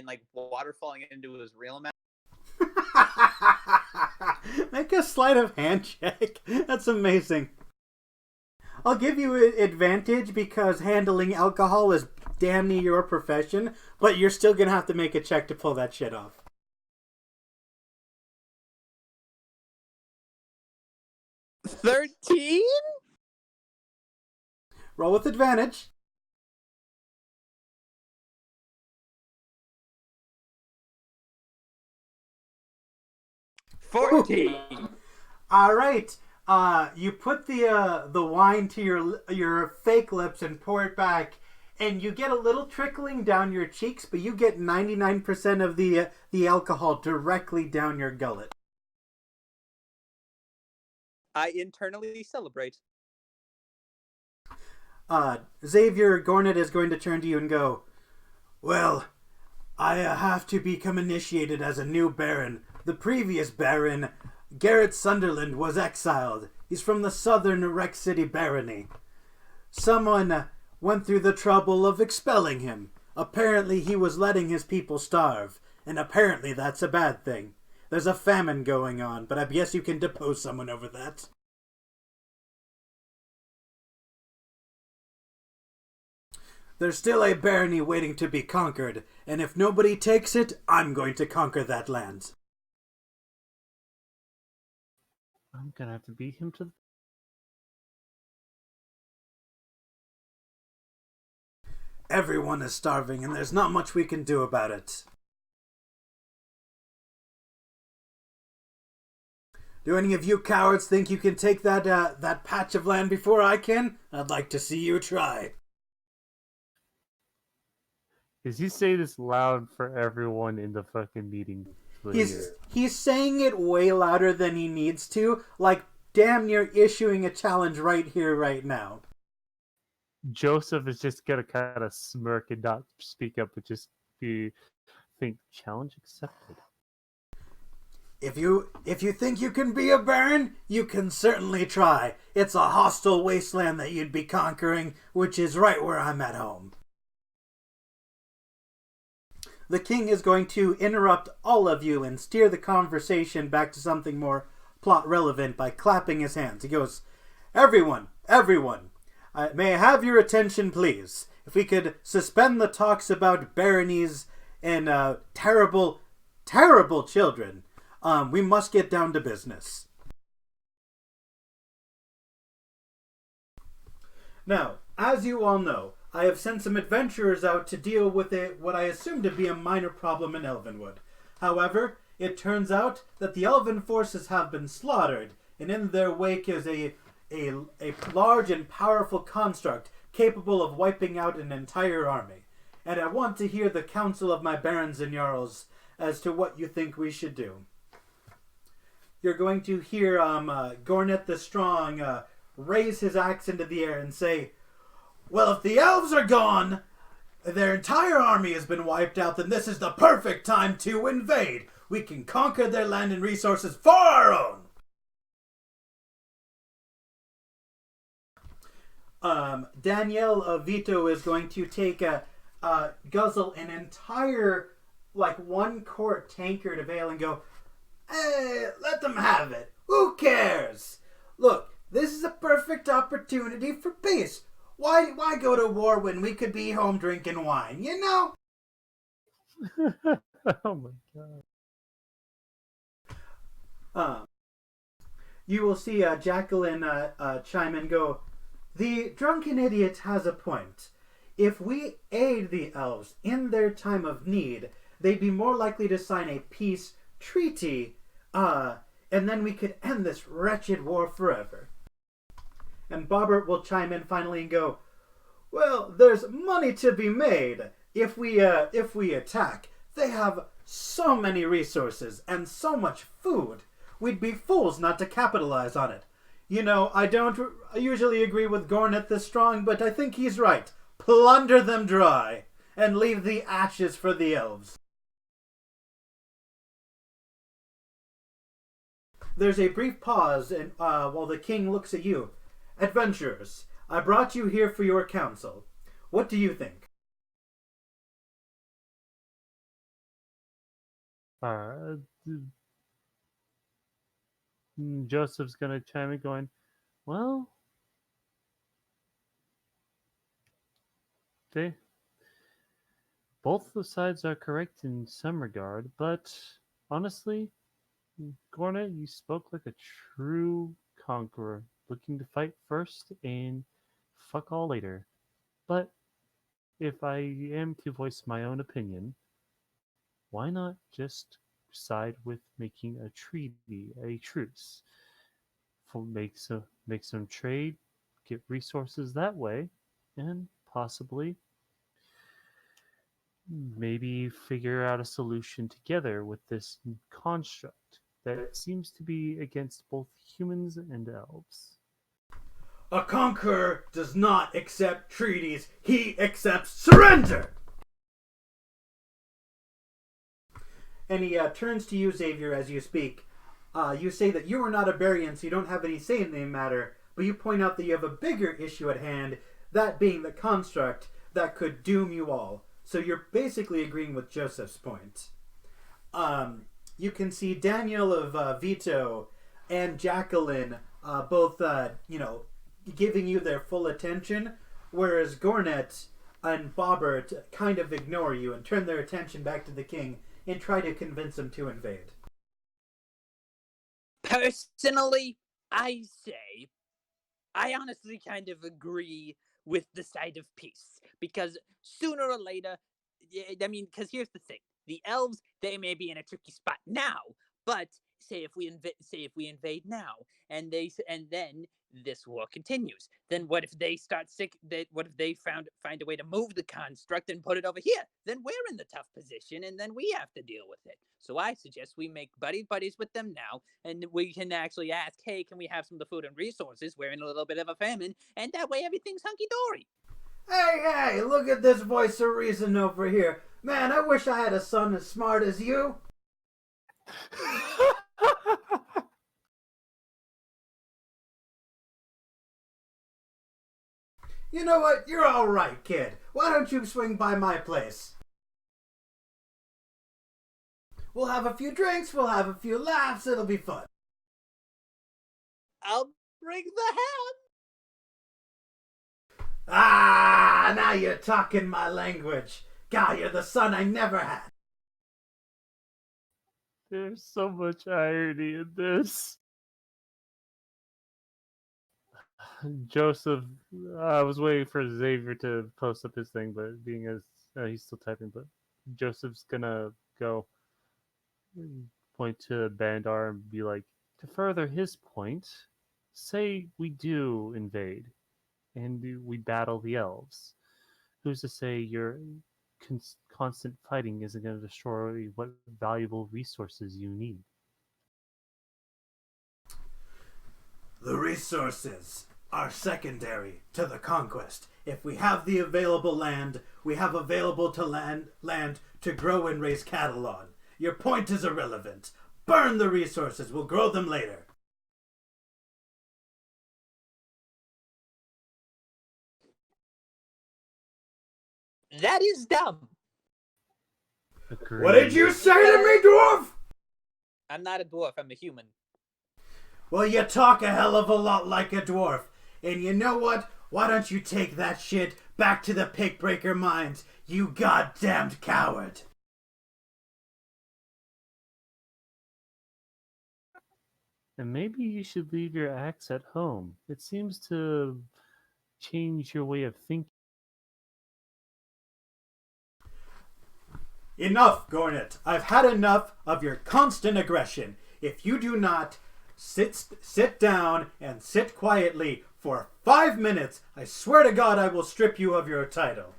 like water falling into his real mouth. Make a sleight of hand check. That's amazing. I'll give you an advantage because handling alcohol is damn near your profession, but you're still going to have to make a check to pull that shit off. 13? Roll with advantage. Ooh. 14. All right. You put the wine to your fake lips and pour it back, and you get a little trickling down your cheeks, but you get 99% of the alcohol directly down your gullet. I internally celebrate. Xavier Gornet is going to turn to you and go, "Well, I have to become initiated as a new Baron. The previous Baron, Garrett Sunderland, was exiled. He's from the southern Rex City barony. Someone went through the trouble of expelling him. Apparently he was letting his people starve, and apparently that's a bad thing. There's a famine going on, but I guess you can depose someone over that." "There's still a barony waiting to be conquered, and if nobody takes it, I'm going to conquer that land." I'm gonna have to beat him to. "Everyone is starving, and there's not much we can do about it." "Do any of you cowards think you can take that patch of land before I can? I'd like to see you try." Is he saying this loud for everyone in the fucking meeting? He's saying it way louder than he needs to, like damn near issuing a challenge right here, right now. Joseph is just gonna kind of smirk and not speak up, but just think challenge accepted. If you think you can be a baron, you can certainly try. It's a hostile wasteland that you'd be conquering, which is right where I'm at home. The king is going to interrupt all of you and steer the conversation back to something more plot relevant by clapping his hands. He goes, everyone, may I have your attention, please? If we could suspend the talks about baronies and terrible children, we must get down to business." Now, as you all know, I have sent some adventurers out to deal with what I assume to be a minor problem in Elvenwood. However, it turns out that the elven forces have been slaughtered, and in their wake is a large and powerful construct capable of wiping out an entire army. And I want to hear the counsel of my barons and jarls as to what you think we should do. You're going to hear Gornet the Strong raise his axe into the air and say, "Well, if the elves are gone, their entire army has been wiped out, then this is the perfect time to invade. We can conquer their land and resources for our own." Danielle Vito is going to take guzzle an entire, 1-quart tankard of ale and go, "Hey, let them have it. Who cares? Look, this is a perfect opportunity for peace. Why go to war when we could be home drinking wine, you know?" Oh my god. You will see Jacqueline chime in and go, "The drunken idiot has a point. If we aid the elves in their time of need, they'd be more likely to sign a peace treaty, and then we could end this wretched war forever." And Bobbert will chime in finally and go, "Well, there's money to be made if we attack. They have so many resources and so much food. We'd be fools not to capitalize on it. You know, I don't usually agree with Gornet this strong, but I think he's right. Plunder them dry, and leave the ashes for the elves. There's a brief pause while the king looks at you. Adventurers, I brought you here for your counsel. What do you think? Joseph's gonna chime in, going, "Well, they both the sides are correct in some regard, but honestly, Gorna, you spoke like a true conqueror, looking to fight first and fuck all later. But if I am to voice my own opinion, why not just side with making a treaty, a truce, for make some trade, get resources that way, and possibly maybe figure out a solution together with this construct that seems to be against both humans and elves." A conqueror does not accept treaties, he accepts surrender! And he turns to you, Xavier, as you speak. You say that you are not a Barian, so you don't have any say in the matter, but you point out that you have a bigger issue at hand, that being the construct that could doom you all. So you're basically agreeing with Joseph's point. You can see Daniel of Vito and Jacqueline both, giving you their full attention, whereas Gornet and Bobbert kind of ignore you and turn their attention back to the king and try to convince him to invade. Personally, I say, I honestly kind of agree with the side of peace, because sooner or later, because here's the thing: the elves, they may be in a tricky spot now, but say if we invade now, and then this war continues, then what if they start sick? What if they find a way to move the construct and put it over here? Then we're in the tough position, and then we have to deal with it. So I suggest we make buddies with them now, and we can actually ask, hey, can we have some of the food and resources? We're in a little bit of a famine, and that way everything's hunky-dory. Hey, look at this voice of reason over here. Man, I wish I had a son as smart as you. You know what? You're all right, kid. Why don't you swing by my place? We'll have a few drinks, we'll have a few laughs, it'll be fun. I'll bring the ham. Ah, now you're talking my language. God, you're the son I never had. There's so much irony in this. Joseph, I was waiting for Xavier to post up his thing, but being as he's still typing, but Joseph's gonna go point to Bandar and be like, to further his point, say we do invade and we battle the elves. Who's to say your constant fighting isn't going to destroy what valuable resources you need? The resources are secondary to the conquest. If we have the available land, we have available to land to grow and raise cattle on. Your point is irrelevant. Burn the resources. We'll grow them later. That is dumb. Agreed. What did you say to me, dwarf? I'm not a dwarf, I'm a human. Well, you talk a hell of a lot like a dwarf. And you know what? Why don't you take that shit back to the Pickbreaker mines, you goddamned coward? And maybe you should leave your axe at home. It seems to change your way of thinking. Enough, Gornet. I've had enough of your constant aggression. If you do not sit down and sit quietly for 5 minutes, I swear to God I will strip you of your title.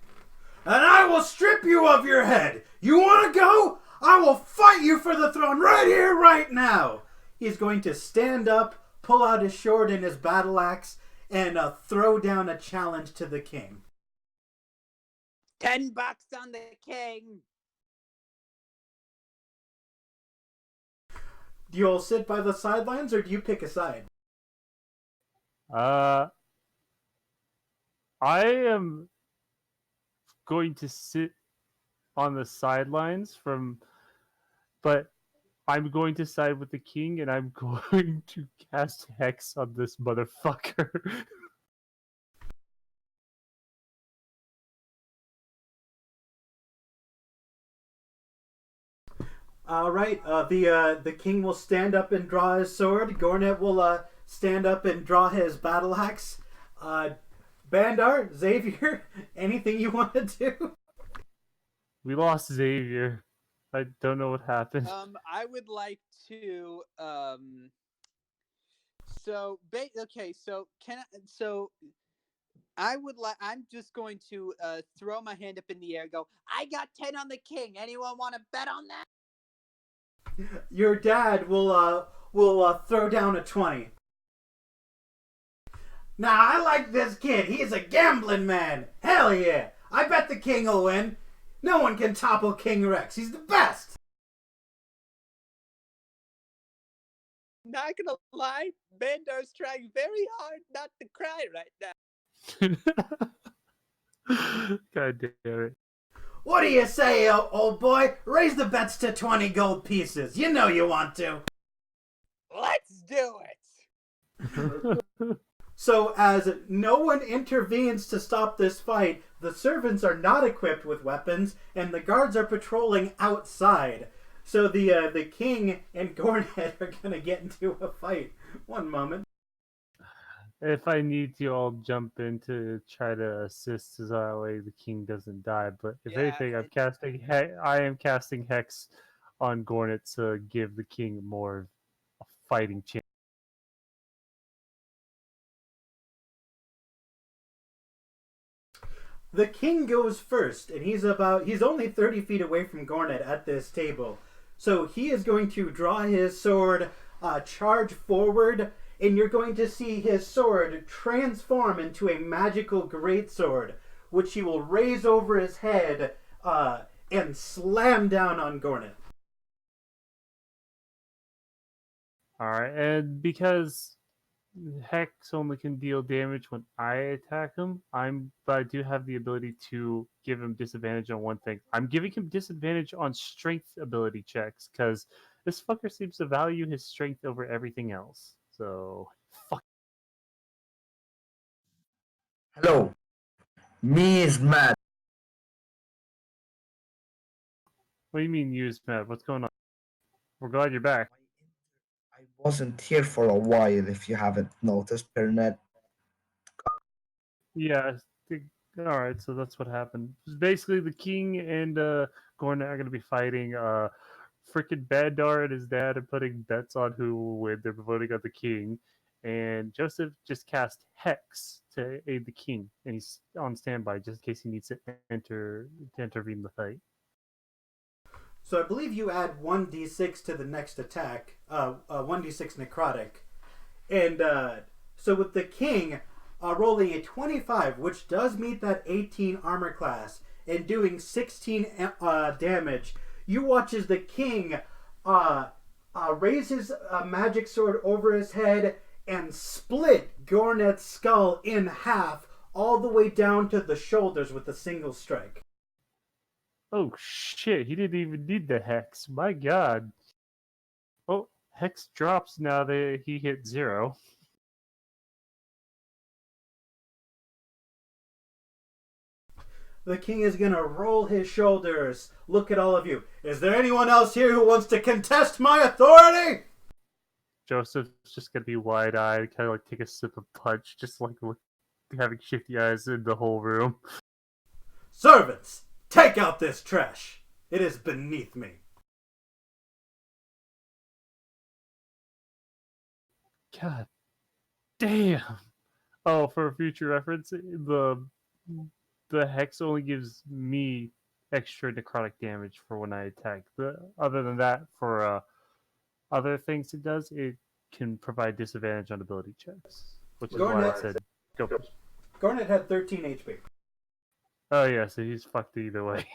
And I will strip you of your head. You want to go? I will fight you for the throne right here, right now. He's going to stand up, pull out his sword and his battle axe and throw down a challenge to the king. $10 on the king. Do you all sit by the sidelines or do you pick a side? I am going to sit on the sidelines but I'm going to side with the king and I'm going to cast Hex on this motherfucker. All right. The king will stand up and draw his sword. Gornet will stand up and draw his battle axe. Bandar, Xavier, anything you want to do? We lost Xavier. I don't know what happened. I would like to. Okay. So can I? So I would like. I'm just going to throw my hand up in the air. And go. I got 10 on the king. Anyone want to bet on that? Your dad will throw down a 20. Now I like this kid. He's a gambling man. Hell yeah! I bet the king will win. No one can topple King Rex. He's the best. Not gonna lie, Bandar's trying very hard not to cry right now. God damn it. What do you say, old boy? Raise the bets to 20 gold pieces. You know you want to. Let's do it. So, as no one intervenes to stop this fight, the servants are not equipped with weapons, and the guards are patrolling outside. So the king and Gornet are going to get into a fight. One moment. If I need to, I'll jump in to try to assist so that way the king doesn't die. But if anything, I am casting Hex on Gornet to give the king more fighting chance. The king goes first, and he's only 30 feet away from Gornet at this table. So he is going to draw his sword, charge forward, and you're going to see his sword transform into a magical greatsword, which he will raise over his head and slam down on Gornet. Alright, and because Hex only can deal damage when I attack him, but I do have the ability to give him disadvantage on one thing. I'm giving him disadvantage on strength ability checks, because this fucker seems to value his strength over everything else. So, fuck. Hello. Me is mad. What do you mean use map? What's going on? We're glad you're back. I wasn't here for a while, if you haven't noticed, Pernet. Yeah. Alright, so that's what happened. Basically, the king and Gornet are going to be fighting. Freaking Bandar and his dad are putting bets on who will win. They're voting on the king. And Joseph just cast Hex to aid the king. And he's on standby just in case he needs to intervene in the fight. So I believe you add 1d6 to the next attack, 1d6 necrotic. And so with the king rolling a 25, which does meet that 18 armor class, and doing 16 damage, you watch as the king raise his magic sword over his head and split Gornet's skull in half all the way down to the shoulders with a single strike. Oh shit, he didn't even need the Hex. My god. Oh, Hex drops now that he hit 0. The king is going to roll his shoulders, look at all of you. Is there anyone else here who wants to contest my authority? Joseph's just gonna be wide-eyed, kind of like take a sip of punch, just like having shifty eyes in the whole room. Servants, take out this trash. It is beneath me. God damn. Oh, for future reference, the Hex only gives me extra necrotic damage for when I attack. Other than that, for other things it does, it can provide disadvantage on ability checks, which is Go why I ahead. said go first. Garnet had 13 HP. Oh yeah, so he's fucked either way.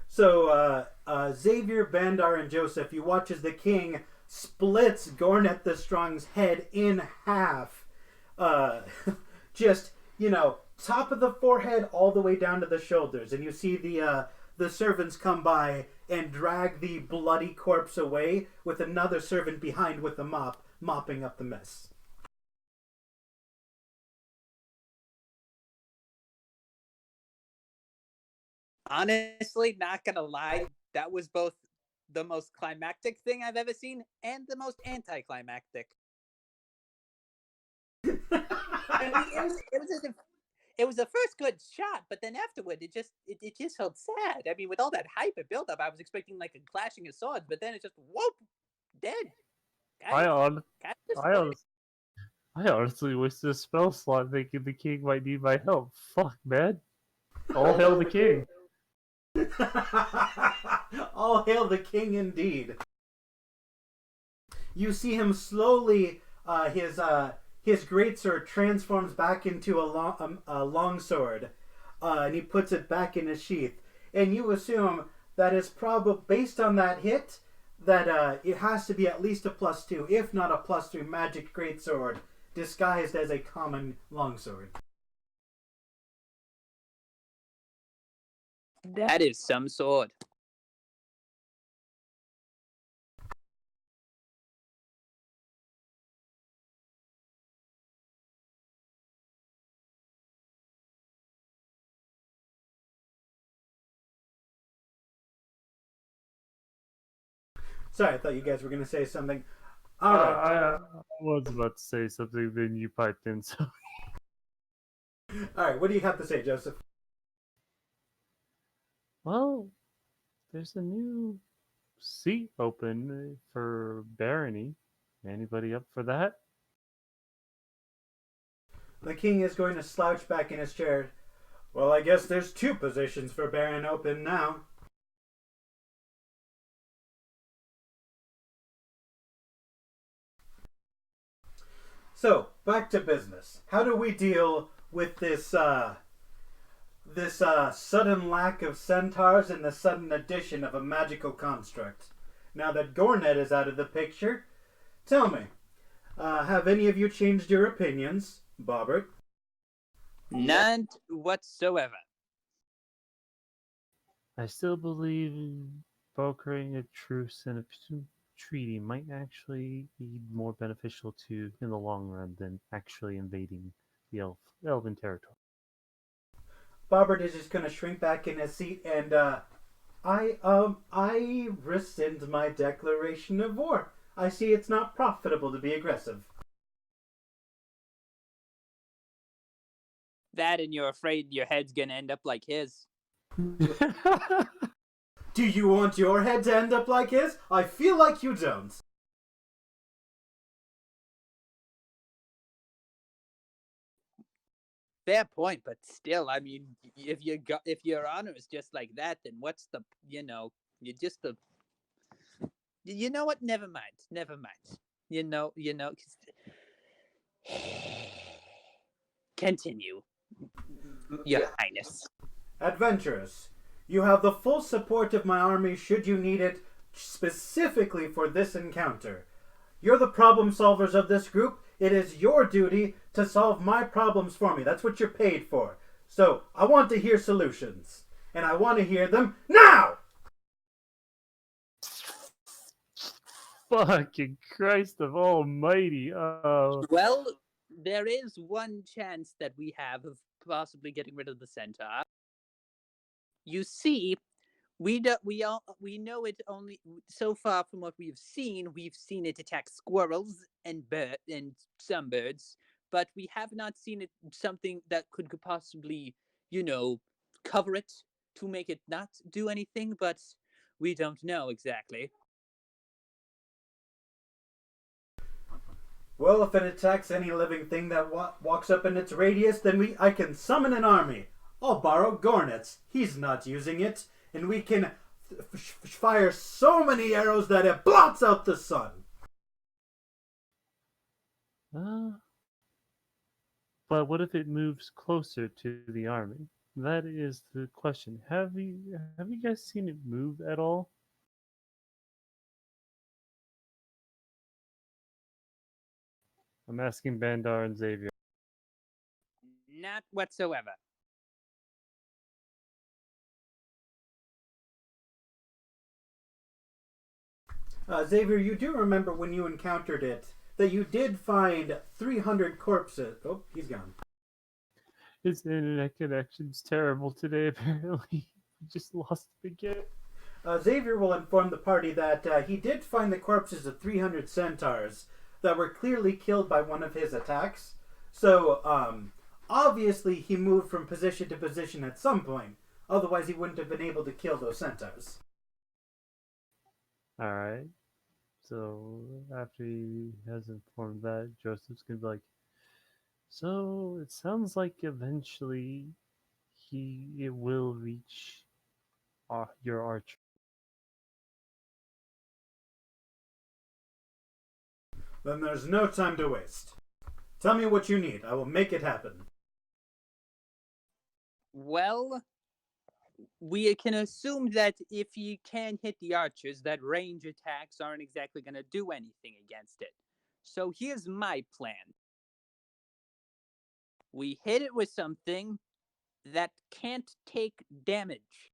So, Xavier, Bandar, and Joseph, you watch as the king splits Gornet the Strong's head in half. Just, top of the forehead all the way down to the shoulders. And you see the servants come by and drag the bloody corpse away with another servant behind with a mop, mopping up the mess. Honestly, not gonna lie, that was both the most climactic thing I've ever seen and the most anticlimactic. I mean, it was the first good shot, but then afterward, it just felt sad. I mean, with all that hype and build up, I was expecting like a clashing of swords, but then it just whoop, dead. I Kind of I honestly wish this spell slot thinking the king might need my help. Fuck, man. All hail the king. All hail the king indeed. You see him slowly, his greatsword transforms back into a longsword, and he puts it back in his sheath. And you assume that is probably, based on that hit, that it has to be at least a +2, if not a +3 magic greatsword, disguised as a common longsword. That is some sword. Sorry, I thought you guys were going to say something. All right. I was about to say something, then you piped in. So, All right, what do you have to say, Joseph? well, there's a new seat open for barony. Anybody up for that? The king is going to slouch back in his chair. Well, I guess there's 2 positions for Baron open now. So, back to business. How do we deal with this sudden lack of centaurs and the sudden addition of a magical construct? Now that Gornet is out of the picture, tell me, have any of you changed your opinions, Bobbert? None whatsoever. I still believe brokering a truce and a treaty might actually be more beneficial to in the long run than actually invading the Elven territory. Bobbert is just going to shrink back in his seat and, I rescind my declaration of war. I see it's not profitable to be aggressive. That and you're afraid your head's gonna end up like his. Do you want your head to end up like his? I feel like you don't. Fair point, but still, I mean, if your honor is just like that, then what's the you're just the. You know what? Never mind. Never mind. You know. Continue, Your Highness. Adventurers, you have the full support of my army should you need it, specifically for this encounter. You're the problem solvers of this group. It is your duty to solve my problems for me. That's what you're paid for. So, I want to hear solutions. And I want to hear them now! Fucking Christ of Almighty! Oh, Well, there is one chance that we have of possibly getting rid of the centaur. You see, we know it only so far from what we've seen it attack squirrels and some birds, but we have not seen it something that could possibly, cover it to make it not do anything, but we don't know exactly. Well, if it attacks any living thing that walks up in its radius, then I can summon an army. I'll borrow Gornet's. He's not using it. And we can fire so many arrows that it blots out the sun. But what if it moves closer to the army? That is the question. Have you guys seen it move at all? I'm asking Bandar and Xavier. Not whatsoever. Xavier, you do remember when you encountered it that you did find 300 corpses. Oh, he's gone. His internet connection's terrible today, apparently. We just lost him again. Xavier will inform the party that he did find the corpses of 300 centaurs that were clearly killed by one of his attacks. So, obviously he moved from position to position at some point. Otherwise he wouldn't have been able to kill those centaurs. Alright. So, after he has informed that, Joseph's gonna be like, so, it sounds like eventually it will reach your archer. Then there's no time to waste. Tell me what you need. I will make it happen. Well, we can assume that if you can hit the archers, that range attacks aren't exactly going to do anything against it. So here's my plan. We hit it with something that can't take damage.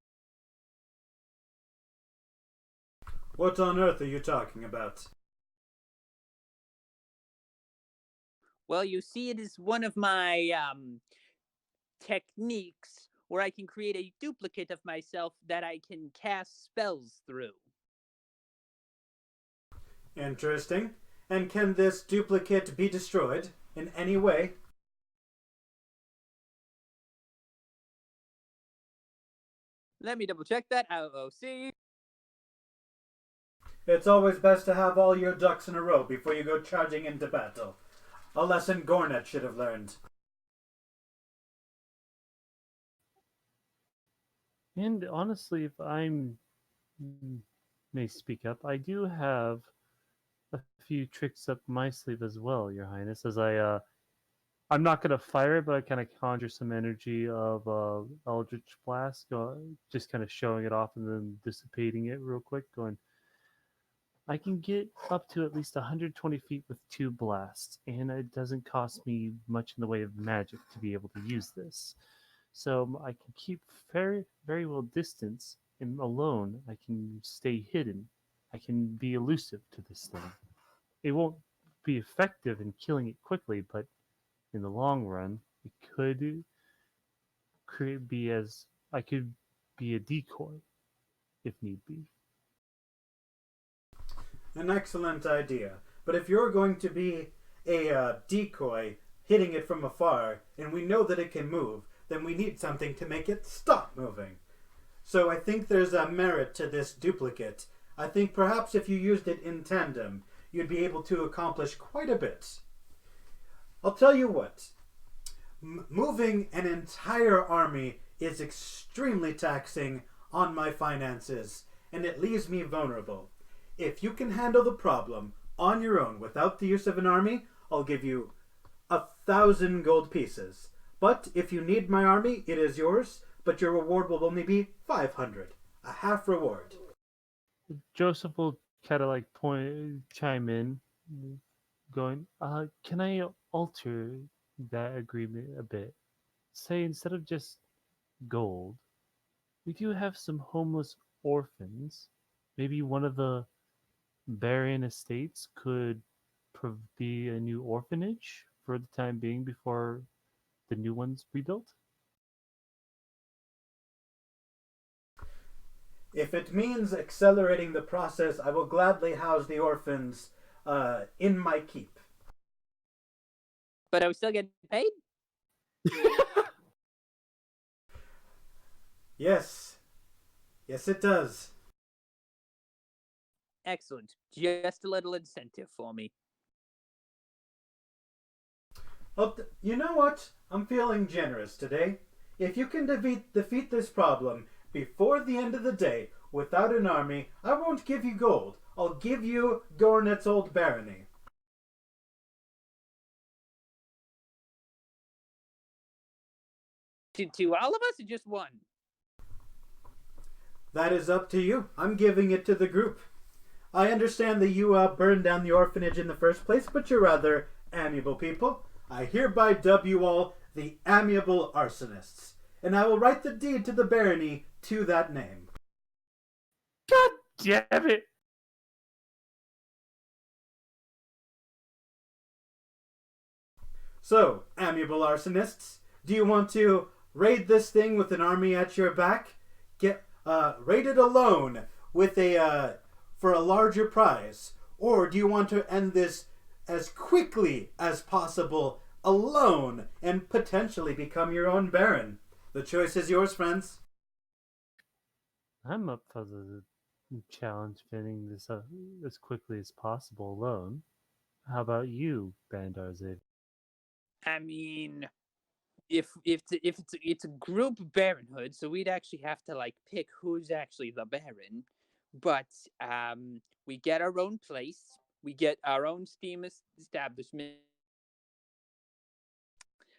What on earth are you talking about? Well, you see, it is one of my techniques where I can create a duplicate of myself that I can cast spells through. Interesting. And can this duplicate be destroyed in any way? Let me double check that. LOC. It's always best to have all your ducks in a row before you go charging into battle. A lesson Gornet should have learned. And honestly, if I may speak up, I do have a few tricks up my sleeve as well, Your Highness. As I'm not gonna fire it, but I kind of conjure some energy of Eldritch Blast, just kind of showing it off and then dissipating it real quick. Going, I can get up to at least 120 feet with 2 blasts, and it doesn't cost me much in the way of magic to be able to use this. So I can keep very, very well distance, and alone I can stay hidden. I can be elusive to this thing. It won't be effective in killing it quickly, but in the long run, it could be as I could be a decoy if need be. An excellent idea. But if you're going to be a decoy hitting it from afar, and we know that it can move, then we need something to make it stop moving. So I think there's a merit to this duplicate. I think perhaps if you used it in tandem, you'd be able to accomplish quite a bit. I'll tell you what. Moving an entire army is extremely taxing on my finances, and it leaves me vulnerable. If you can handle the problem on your own without the use of an army, I'll give you 1,000 gold pieces. But if you need my army, it is yours, but your reward will only be 500. A half reward. Joseph will kind of like chime in, going, can I alter that agreement a bit? Say instead of just gold, we do have some homeless orphans. Maybe one of the Barren estates could be a new orphanage for the time being before the new one's rebuilt. If it means accelerating the process, I will gladly house the orphans in my keep. But are we still getting paid? Yes. Yes, it does. Excellent. Just a little incentive for me. Oh, you know what? I'm feeling generous today. If you can defeat this problem before the end of the day, without an army, I won't give you gold. I'll give you Gornet's old barony. To all of us, or just one? That is up to you. I'm giving it to the group. I understand that you burned down the orphanage in the first place, but you're rather amiable people. I hereby dub you all the Amiable Arsonists, and I will write the deed to the barony to that name. God damn it! So, amiable arsonists, do you want to raid this thing with an army at your back? Get raid it alone with a for a larger prize, or do you want to end this as quickly as possible alone and potentially become your own baron? The choice is yours, friends. I'm up for the challenge fitting this up as quickly as possible alone. How about you, Bandar Xavier? I mean, if it's a group baronhood, so we'd actually have to like pick who's actually the baron. But we get our own place, we get our own steam establishment.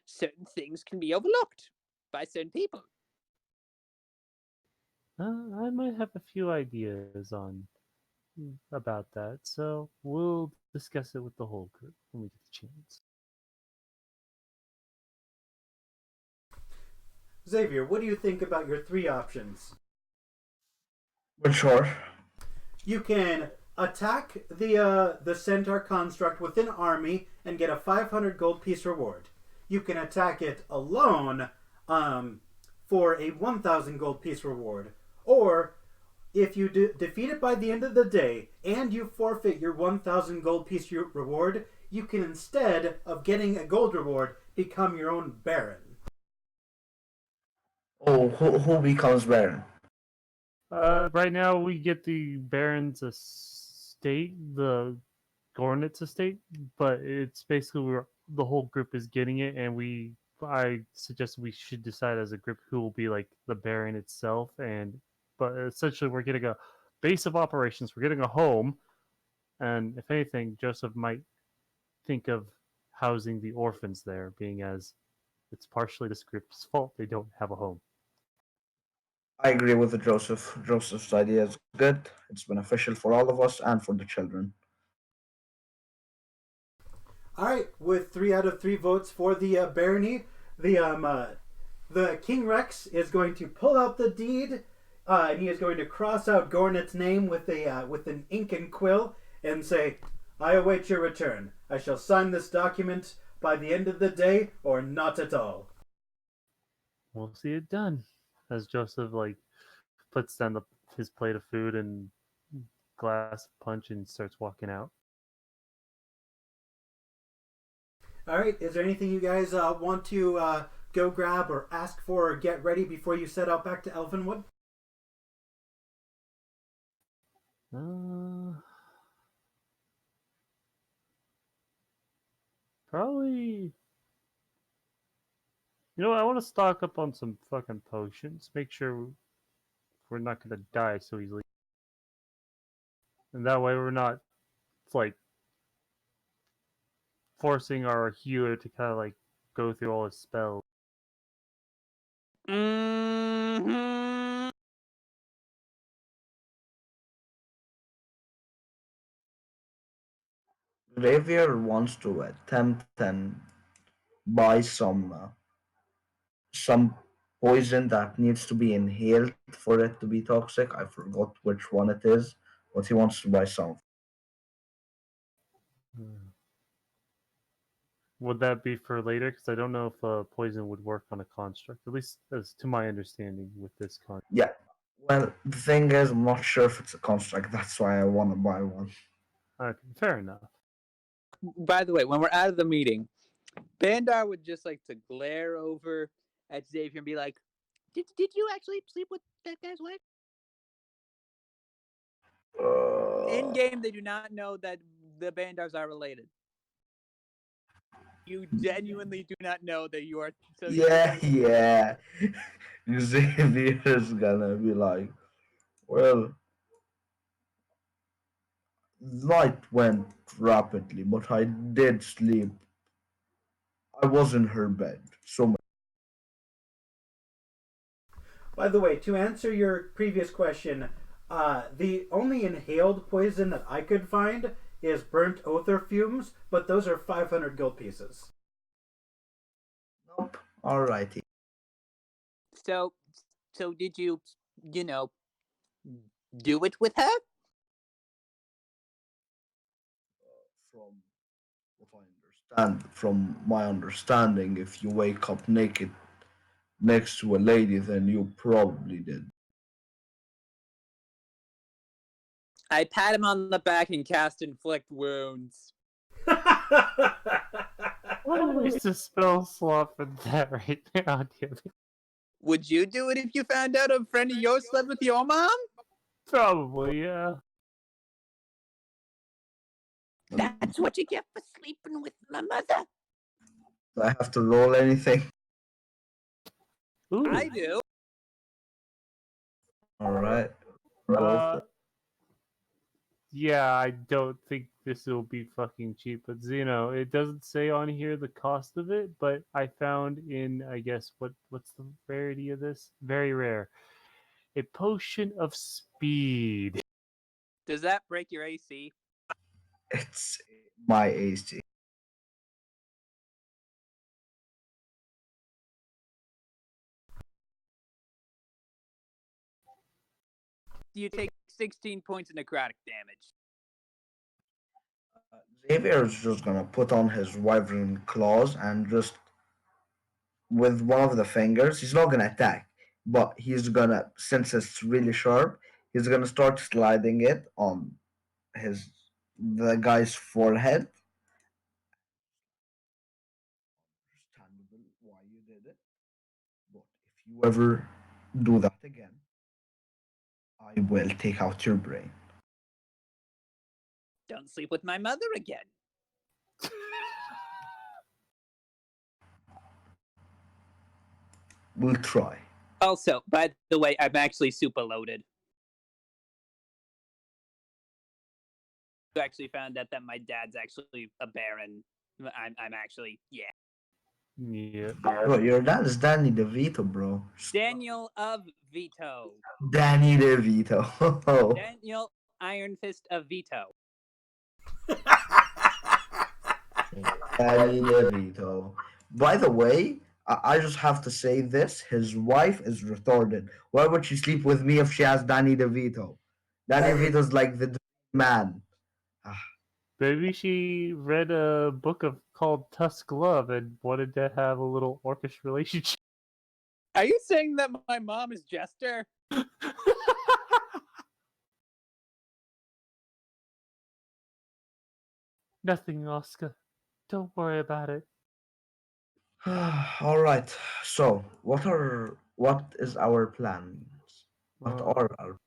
Certain things can be overlooked by certain people. I might have a few ideas on about that, so we'll discuss it with the whole group when we get the chance. Xavier, what do you think about your three options? But sure. You can attack the centaur construct with an army and get a 500 gold piece reward. You can attack it alone for a 1,000 gold piece reward. Or if you defeat it by the end of the day and you forfeit your 1,000 gold piece reward, you can, instead of getting a gold reward, become your own baron. Oh, who becomes Baron? Right now we get the Baron's estate, the Gornet's estate, but it's basically the whole group is getting it, and I suggest we should decide as a group who will be like the Baron itself, but essentially we're getting a base of operations, we're getting a home, and if anything, Joseph might think of housing the orphans there, being as it's partially this group's fault they don't have a home. I agree with Joseph. Joseph's idea is good. It's beneficial for all of us and for the children. All right, with 3 out of 3 votes for the barony, the King Rex is going to pull out the deed, and he is going to cross out Gornet's name with an ink and quill and say, "I await your return. I shall sign this document by the end of the day, or not at all." We'll see it done. As Joseph puts down his plate of food and glass of punch and starts walking out. All right, is there anything you guys want to go grab or ask for or get ready before you set out back to Elvenwood? Probably. I want to stock up on some fucking potions. Make sure we're not gonna die so easily, and that way we're not like forcing our healer to kind of go through all his spells. Mm-hmm. Xavier wants to attempt and buy some poison that needs to be inhaled for it to be toxic. I forgot which one it is, but he wants to buy some. Would that be for later? Because I don't know if poison would work on a construct, at least as to my understanding with this construct. Yeah. Well, the thing is, I'm not sure if it's a construct. That's why I want to buy one. Okay, fair enough. By the way, when we're out of the meeting, Bandar would just like to glare over at Xavier and be like, "Did you actually sleep with that guy's wife?" In game, they do not know that the Bandars are related. You genuinely do not know that you are. Yeah. Xavier's gonna be like, Well, night went rapidly, but I did sleep. I was in her bed. So By the way, to answer your previous question, the only inhaled poison that I could find is burnt other fumes, but those are 500 gold pieces. nope. Alrighty. So, so did you know, do it with her? From what I understand, from my understanding, if you wake up naked next to a lady, then you probably did. I pat him on the back and cast inflict wounds. What a waste of spell slot for that right now, dude. Would you do it if you found out a friend of yours slept with your mom? Probably, yeah. That's what you get for sleeping with my mother. Do I have to roll anything? Ooh. I do. Alright. Roll Uh, for yeah, I don't think this will be fucking cheap, but Zeno, it doesn't say on here the cost of it, but I found in, I guess, what's the rarity of this? Very rare. A potion of speed. Does that break your AC? it's my AC. You take 16 points of necrotic damage. Xavier's just gonna put on his wyvern claws and just with one of the fingers, he's not gonna attack, but he's gonna, since it's really sharp, he's gonna start sliding it on his the guy's forehead. Understandable why you did it, but if you ever do that again, I will take out your brain. Don't sleep with my mother again. We'll try. Also, by the way, I'm actually super loaded. You actually found out that my dad's actually a baron. I'm actually, yeah. Yeah. Bro, your dad is Danny DeVito, bro. Daniel of Veto. Danny DeVito. Daniel Iron Fist of Veto. Danny DeVito. By the way, I just have to say this: his wife is retarded. Why would she sleep with me if she has Danny DeVito? Danny DeVito's like the man. Ah, Maybe she read a book of called Tusk Love and wanted to have a little orcish relationship. Are you saying that my mom is Jester? Nothing, Oscar. Don't worry about it. all right. So, what is our plans? What Uh, are our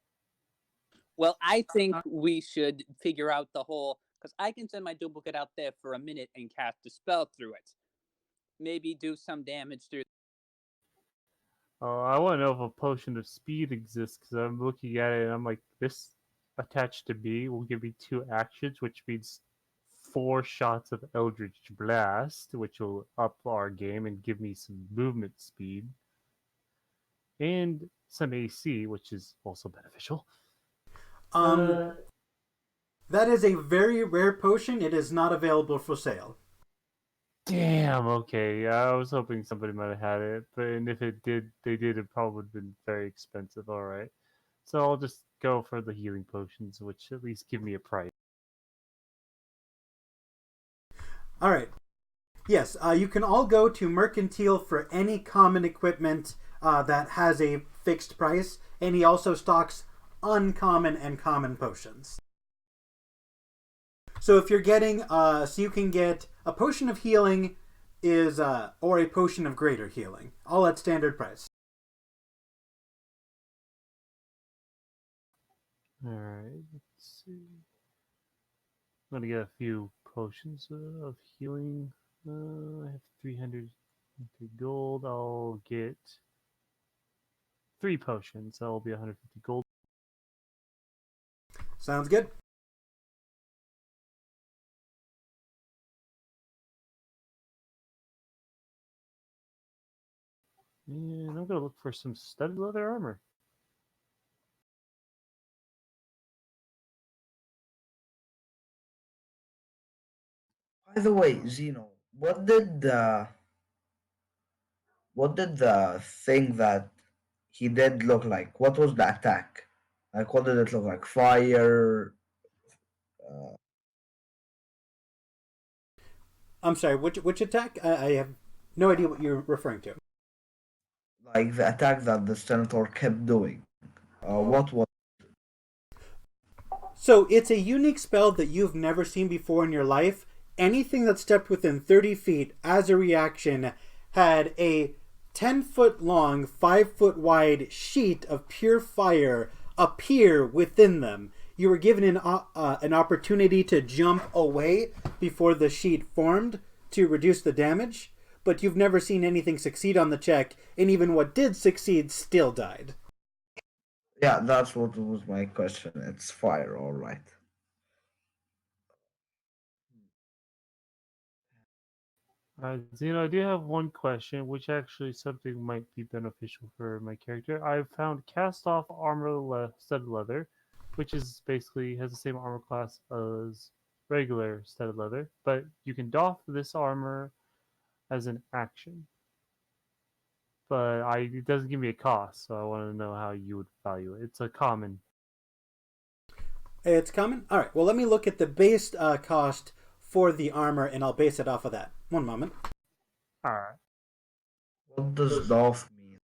Well, I think we should figure out the whole, because I can send my duplicate out there for a minute and cast a spell through it. Maybe do some damage through. I want to know if a potion of speed exists because I'm looking at it and I'm like, this attached to B will give me 2 actions, which means 4 shots of Eldritch Blast, which will up our game and give me some movement speed and some AC, which is also beneficial. um, that is a very rare potion. It is not available for sale. Damn. Okay. Yeah, I was hoping somebody might have had it, but and if it did, they did. It probably would have been very expensive. All right. So I'll just go for the healing potions, which at least give me a price. All right. Yes, you can all go to Mercantile for any common equipment that has a fixed price, and he also stocks uncommon and common potions. So if you're getting, so you can get a potion of healing is, or a potion of greater healing, all at standard price. All right. Let's see. I'm gonna get a few potions of healing. I have 300 gold. I'll get 3 potions. That'll be 150 gold. Sounds good. And I'm gonna look for some studded leather armor. By the way, Zeno, what did the thing that he did look like? What was the attack? Like, what did it look like? Fire? Uh, I'm sorry, which attack? I have no idea what you're referring to. like the attack that the Senator kept doing. What was? So it's a unique spell that you've never seen before in your life. Anything that stepped within 30 feet as a reaction had a 10-foot long, 5-foot wide sheet of pure fire appear within them. You were given an opportunity to jump away before the sheet formed to reduce the damage, but you've never seen anything succeed on the check, and even what did succeed still died. Yeah, that's what was my question. It's fire, all right. Zeno, I do have one question, which actually something might be beneficial for my character. I've found cast off studded leather, which is basically has the same armor class as regular studded leather, but you can doff this armor as an action. But it doesn't give me a cost, so I want to know how you would value it. It's a common. It's common? Alright, well, let me look at the base cost for the armor, and I'll base it off of that. One moment. Alright. What does doff mean?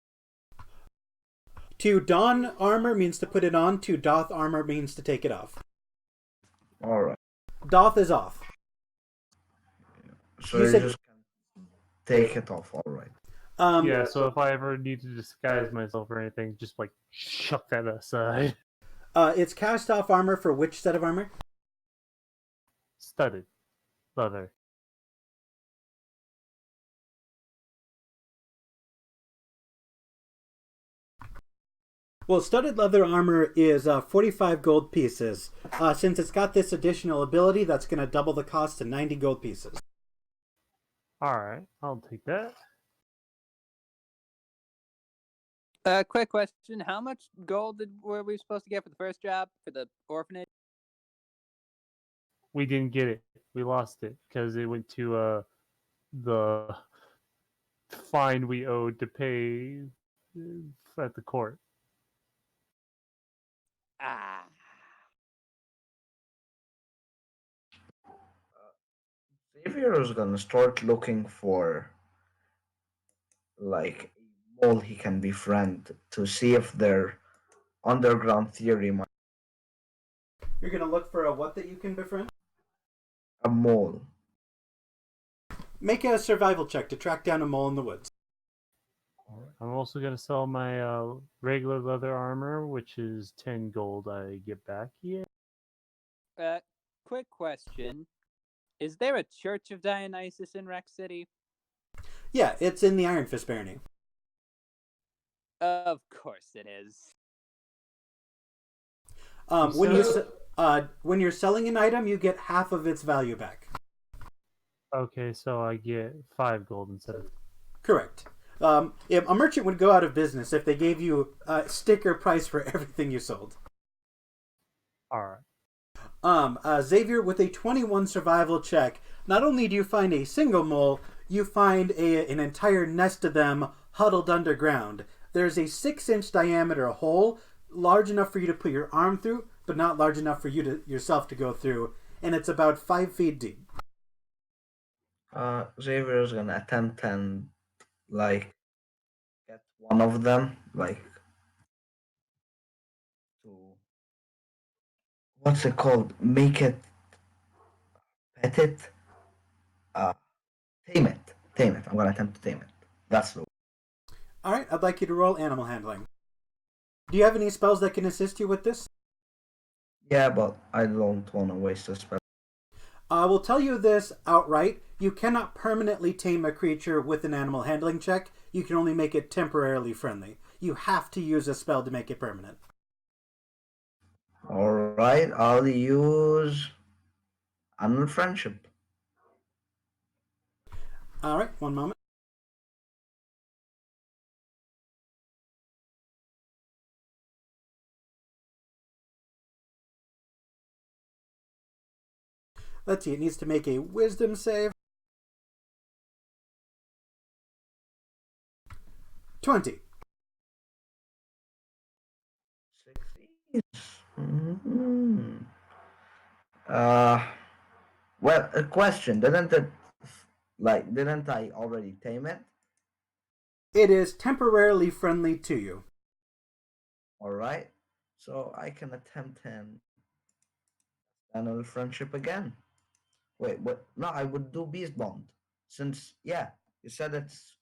To don armor means to put it on. To doth armor means to take it off. All right. Doth is off. So You you said- just can take it off. All right. Yeah, so if I ever need to disguise myself or anything, just like chuck that aside. It's cast off armor for which set of armor? Studded leather. Well, studded leather armor is 45 gold pieces. Since it's got this additional ability, that's going to double the cost to 90 gold pieces. Alright, I'll take that. Quick question: how much gold were we supposed to get for the first job for the orphanage? We didn't get it. We lost it because it went to the fine we owed to pay at the court. Ah, Xavier is gonna start looking for like a mole he can befriend to see if their underground theory might You're going to look for a what that you can befriend? a mole. Make a survival check to track down a mole in the woods. I'm also going to sell my regular leather armor, which is 10 gold I get back. Yeah. quick question: is there a Church of Dionysus in Rex City? Yeah, it's in the Iron Fist barony. Of course it is. When you're selling an item, you get half of its value back. Okay, so I get 5 gold instead of. Correct. A merchant would go out of business if they gave you a sticker price for everything you sold. Alright. Xavier, with a 21 survival check, not only do you find a single mole, you find an entire nest of them huddled underground. There's a 6-inch diameter hole, large enough for you to put your arm through, but not large enough for you yourself to go through, and it's about 5 feet deep. Xavier is gonna attempt and like get one of them, like to what's it called? Make it, pet it, uh, tame it, tame it. I'm gonna attempt to tame it. That's the Alright, I'd like you to roll animal handling. Do you have any spells that can assist you with this? yeah, but I don't want to waste a spell. I will tell you this outright. You cannot permanently tame a creature with an animal handling check. You can only make it temporarily friendly. You have to use a spell to make it permanent. Alright, I'll use animal friendship. All right, one moment. Let's see, it needs to make a wisdom save. 20. Succeeds. Mhm. Uh, well, a question. Didn't I already tame it? It is temporarily friendly to you. Alright. So I can attempt an animal friendship again. Wait, what? No, I would do beast bond. Since, yeah, you said it's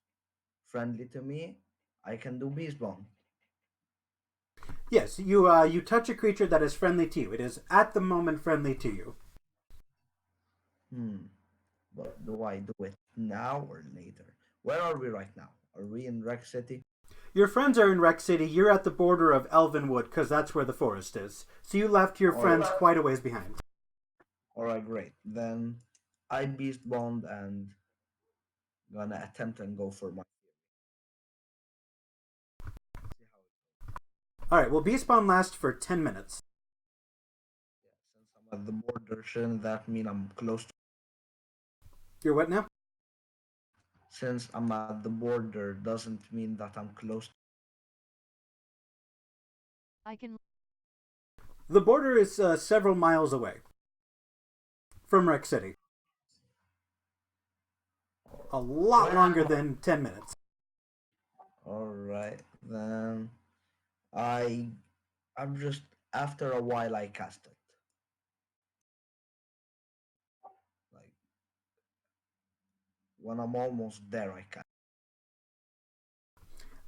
friendly to me, I can do beast bond. Yes, you touch a creature that is friendly to you. It is at the moment friendly to you. Hmm. But do I do it now or later? Where are we right now? Are we in Rex City? Your friends are in Rex City. You're at the border of Elven Wood because that's where the forest is. So you left your friends Alright. quite a ways behind. Alright, great. Then I beast bond and gonna attempt and go for my see how it goes. All right, well, Beast Spawn lasts for 10 minutes. Yeah, since I'm at the border, shouldn't that mean I'm close to You're what now? since I'm at the border doesn't mean that I'm close I can The border is several miles away from Rex City. A lot longer well, than 10 minutes. alright, then I I'm just after a while I cast it. Like when I'm almost there I cast.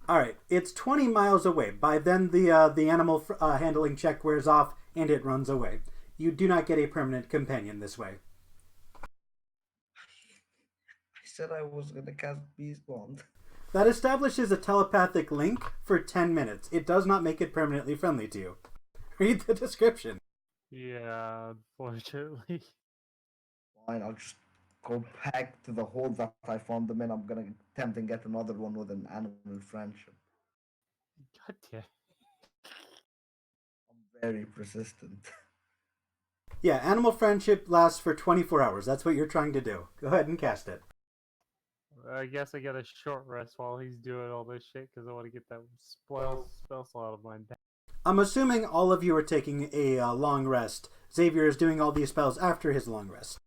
All right, it's 20 miles away. By then, the animal handling check wears off and it runs away. You do not get a permanent companion this way. I said I was gonna cast Beast Bond. That establishes a telepathic link for 10 minutes. It does not make it permanently friendly to you. Read the description. Yeah, unfortunately. Fine, I'll just go back to the hole that I found them in. I'm gonna attempt and get another one with an animal friendship. God damn. I'm very persistent. Yeah, animal friendship lasts for 24 hours. That's what you're trying to do. Go ahead and cast it. I guess I get a short rest while he's doing all this shit because I want to get that spell slot of mine back. I'm assuming all of you are taking a long rest. Xavier is doing all these spells after his long rest.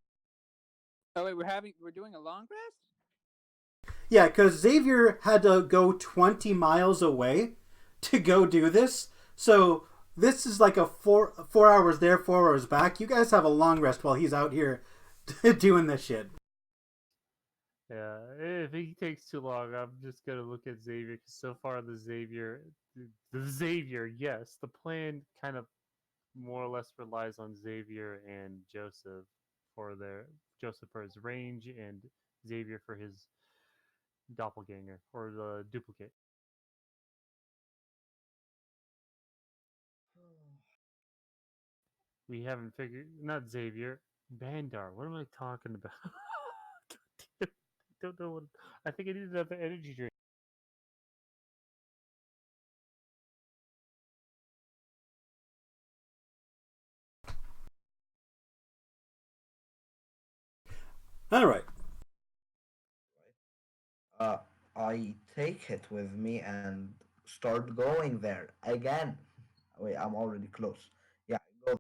Oh wait, we're doing a long rest. Yeah, because Xavier had to go 20 miles away to go do this. So this is like a 4 hours there, 4 hours back. You guys have a long rest while he's out here doing this shit. Yeah, if he takes too long, I'm just gonna look at Xavier because so far the Xavier, yes, the plan kind of more or less relies on Xavier and Joseph for their Joseph for his range and Xavier for his doppelganger or the duplicate. We haven't figured not Xavier, Bandar. What am I talking about? I don't know what. I think I need another energy drink. All right. Uh, I take it with me and start going there again. Wait, I'm already close. Yeah, I go.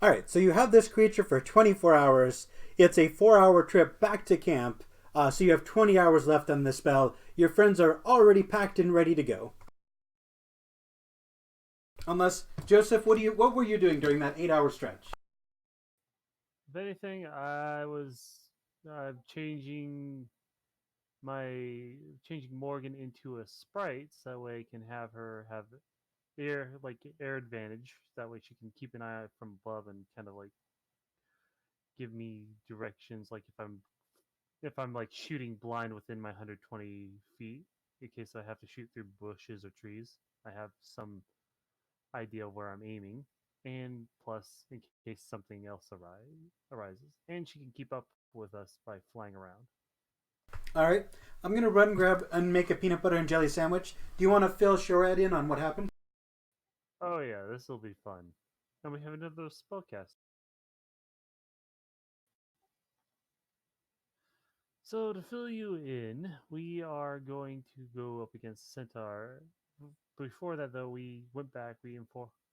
All right. So you have this creature for 24 hours. It's a 4-hour trip back to camp. So you have 20 hours left on this spell. Your friends are already packed and ready to go. Unless Joseph, what were you doing during that 8-hour stretch? If anything, I was changing Morgan into a sprite so that way I can have her have air advantage. That way she can keep an eye out from above and kind of like give me directions. Like if I'm like shooting blind within my 120 feet, in case I have to shoot through bushes or trees, I have some idea of where I'm aiming, and plus in case something else arises, and she can keep up with us by flying around. All right. I'm gonna run, grab, and make a peanut butter and jelly sandwich. Do you want to fill Shorad in on what happened? Oh yeah, this will be fun. And we have another spellcast. So to fill you in, we are going to go up against Centaur. Before that, though, we went back. We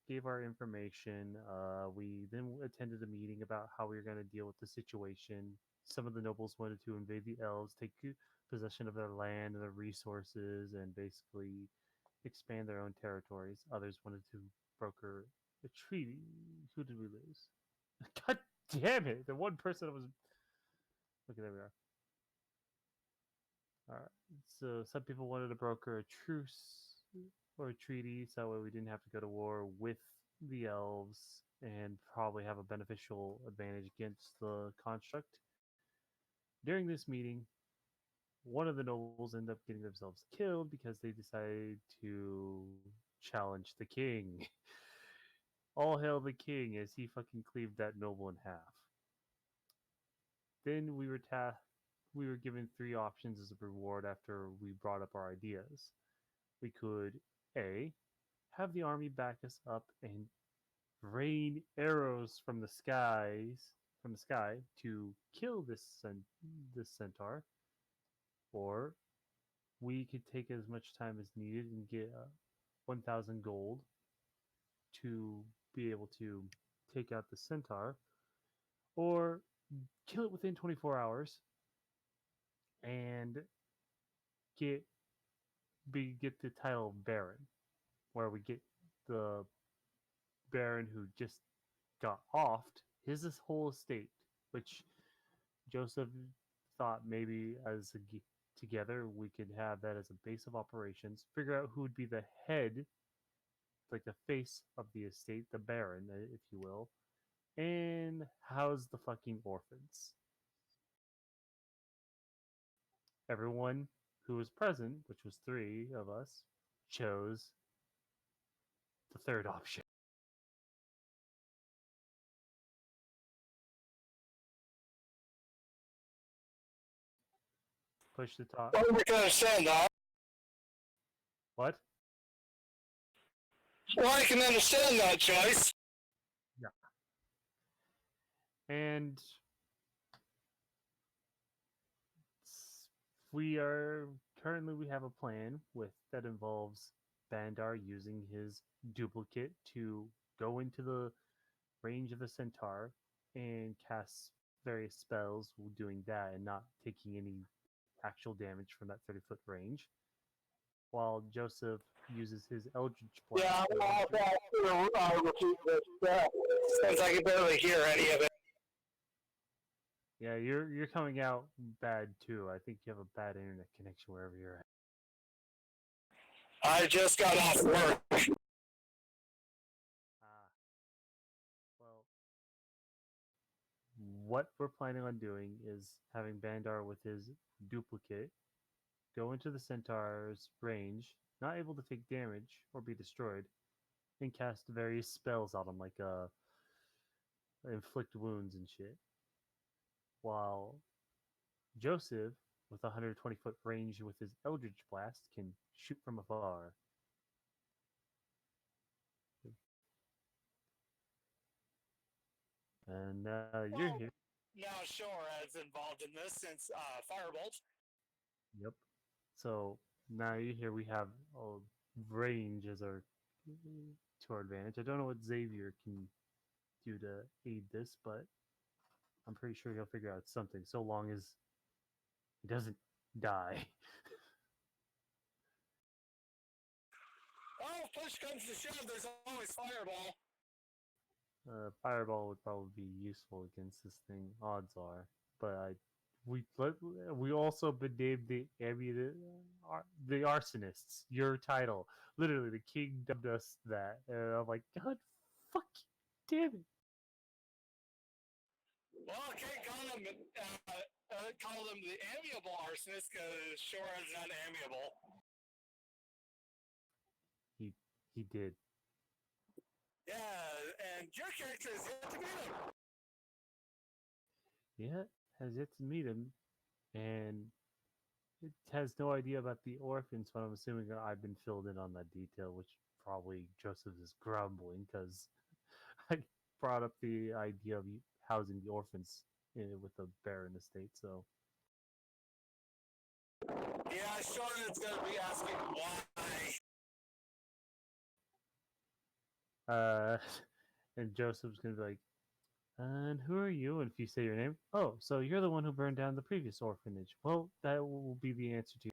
gave our information. We then attended a meeting about how we were going to deal with the situation. Some of the nobles wanted to invade the elves, take possession of their land and their resources, and basically expand their own territories. Others wanted to broker a treaty. Who did we lose? God damn it! The one person that was. Okay, there we are. All right. So some people wanted to broker a truce or a treaty, so that way we didn't have to go to war with the elves and probably have a beneficial advantage against the construct. During this meeting, one of the nobles ended up getting themselves killed because they decided to challenge the king. All hail the king as he fucking cleaved that noble in half. Then we were given three options as a reward after we brought up our ideas. We could A, have the army back us up and rain arrows from the sky to kill this centaur, or we could take as much time as needed and get 1,000 gold to be able to take out the centaur, or kill it within 24 hours and get get the title of Baron, where we get the Baron who just got offed his whole estate, which Joseph thought maybe together we could have that as a base of operations, figure out who would be the head, like the face of the estate, the Baron, if you will, and house the fucking orphans. Everyone who was present, which was three of us, chose the third option. Push the top. Well, we can understand that. What? Well, I can understand that choice. Yeah. And we have a plan with that involves Bandar using his duplicate to go into the range of the centaur and cast various spells doing that and not taking any actual damage from that 30-foot range, while Joseph uses his Eldritch Blast. Yeah, I'll repeat this since I can barely hear any of it. Yeah, you're coming out bad too. I think you have a bad internet connection wherever you're at. I just got off work. Well, what we're planning on doing is having Bandar with his duplicate go into the centaur's range, not able to take damage or be destroyed, and cast various spells on him, like inflict wounds and shit. While Joseph, with 120-foot range with his Eldritch Blast, can shoot from afar. And you're here. Now Shorad's involved in this since Firebolt. Yep. So now you're here. We have a range as our to our advantage. I don't know what Xavier can do to aid this, but I'm pretty sure he'll figure out something, so long as he doesn't die. Oh, if push comes to shove, there's always Fireball. Fireball would probably be useful against this thing. Odds are, but we also been named the arsonists. Your title, literally, the king dubbed us that, and I'm like, God, fuck, damn it. Well, I can't call them the amiable arsonist because Shorad's not amiable. He did. Yeah, and your character is yet to meet him. Yeah, has yet to meet him, and it has no idea about the orphans, but I'm assuming that I've been filled in on that detail, which probably Joseph is grumbling because I brought up the idea of housing the orphans with a barren estate. So, Yeah, Sean is going to be asking why. uh, and Joseph's gonna be like, "And who are you?" And if you say your name, oh, so you're the one who burned down the previous orphanage. Well, that will be the answer to.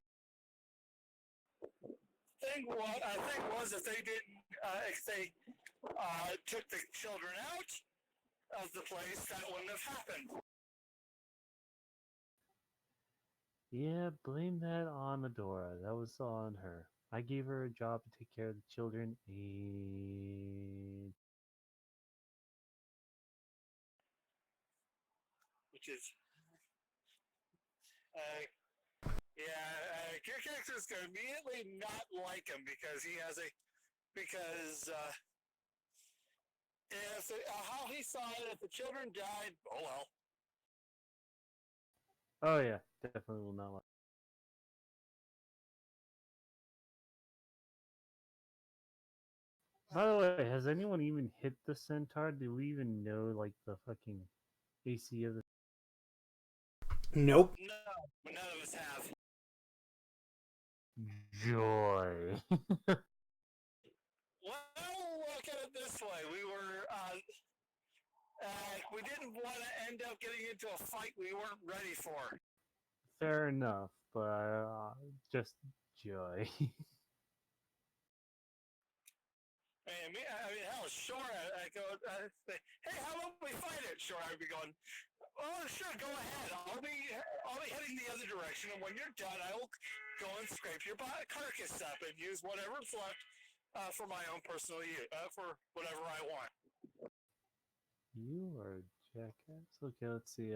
I think was if they didn't, if they took the children out of the place, that wouldn't have happened. Yeah, blame that on Adora. That was on her. I gave her a job to take care of the children, and Which is, your character is going to immediately not like him because he has a because if how he saw it, if the children died, oh well. oh yeah, definitely will not like. By the way, has anyone even hit the centaur? Do we even know like the fucking AC of the? Nope. No, none of us have. Joy. Well, look at it this way: we didn't want to end up getting into a fight we weren't ready for. Fair enough, but just joy. I mean, hell, sure. I go, say, hey, how about we fight it? Sure, I'd be going, oh, sure, go ahead. I'll be heading the other direction, and when you're done, I will go and scrape your carcass up and use whatever's left for my own personal use, for whatever I want. You are a jackass. Okay, let's see.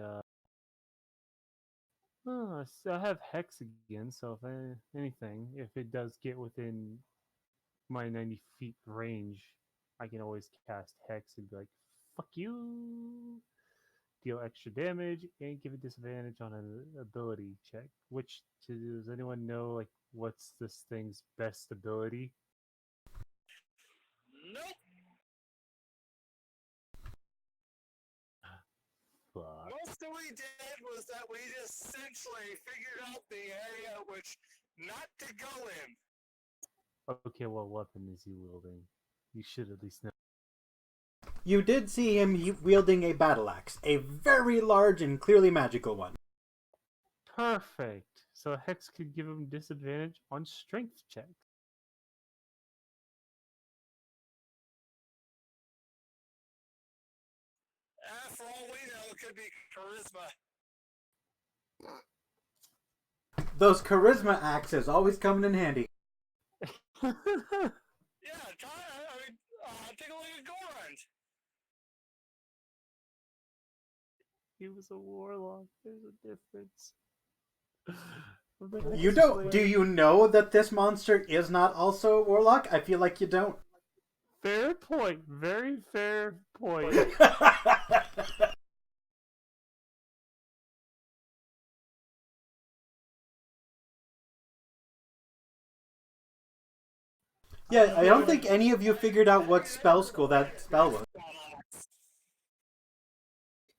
Oh, I have Hex again, so if anything, if it does get within my 90 feet range, I can always cast Hex and be like, fuck you! Deal extra damage and give a disadvantage on an ability check. Which, does anyone know, like, what's this thing's best ability? Nope. Fuck. Most of we did was that we just essentially figured out the area which not to go in. Okay, what weapon is he wielding? You should at least know. You did see him wielding a battle axe, a very large and clearly magical one. Perfect. So Hex could give him disadvantage on strength checks. For all we know, it could be charisma. Those charisma axes always coming in handy. Yeah, take a look at Gorant. He was a warlock. There's a difference. You don't. Do you know that this monster is not also a warlock? I feel like you don't. Fair point. Very fair point. Yeah, I don't think any of you figured out what spell school that spell was.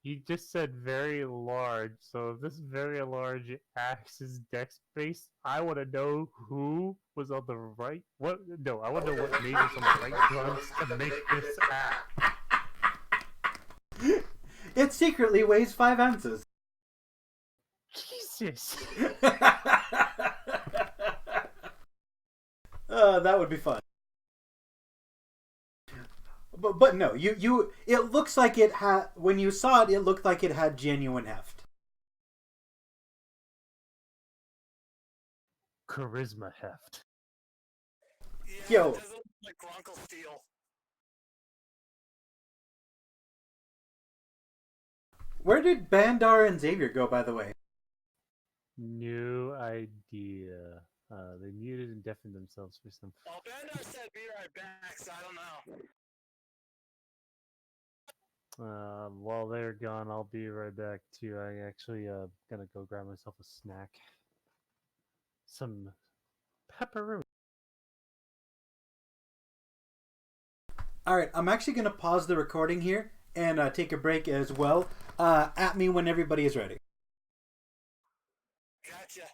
He just said very large, so if this very large axe is dex based, I want to know who was on the right. What? No, I want to know what mage was on the right drums to make this axe. It secretly weighs 5 ounces. Jesus. That would be fun. But no, it looks like it had, when you saw it, it looked like it had genuine heft. Charisma heft. Yeah, Yo. it doesn't look like Grunkle Steel. Where did Bandar and Xavier go, by the way? No idea. They muted and deafened themselves for some. Well, Bandar said be right back, so I don't know. While they're gone, I'll be right back too. I actually gonna go grab myself a snack. Some pepperoni. All right, I'm actually going to pause the recording here and take a break as well. At me when everybody is ready. Gotcha.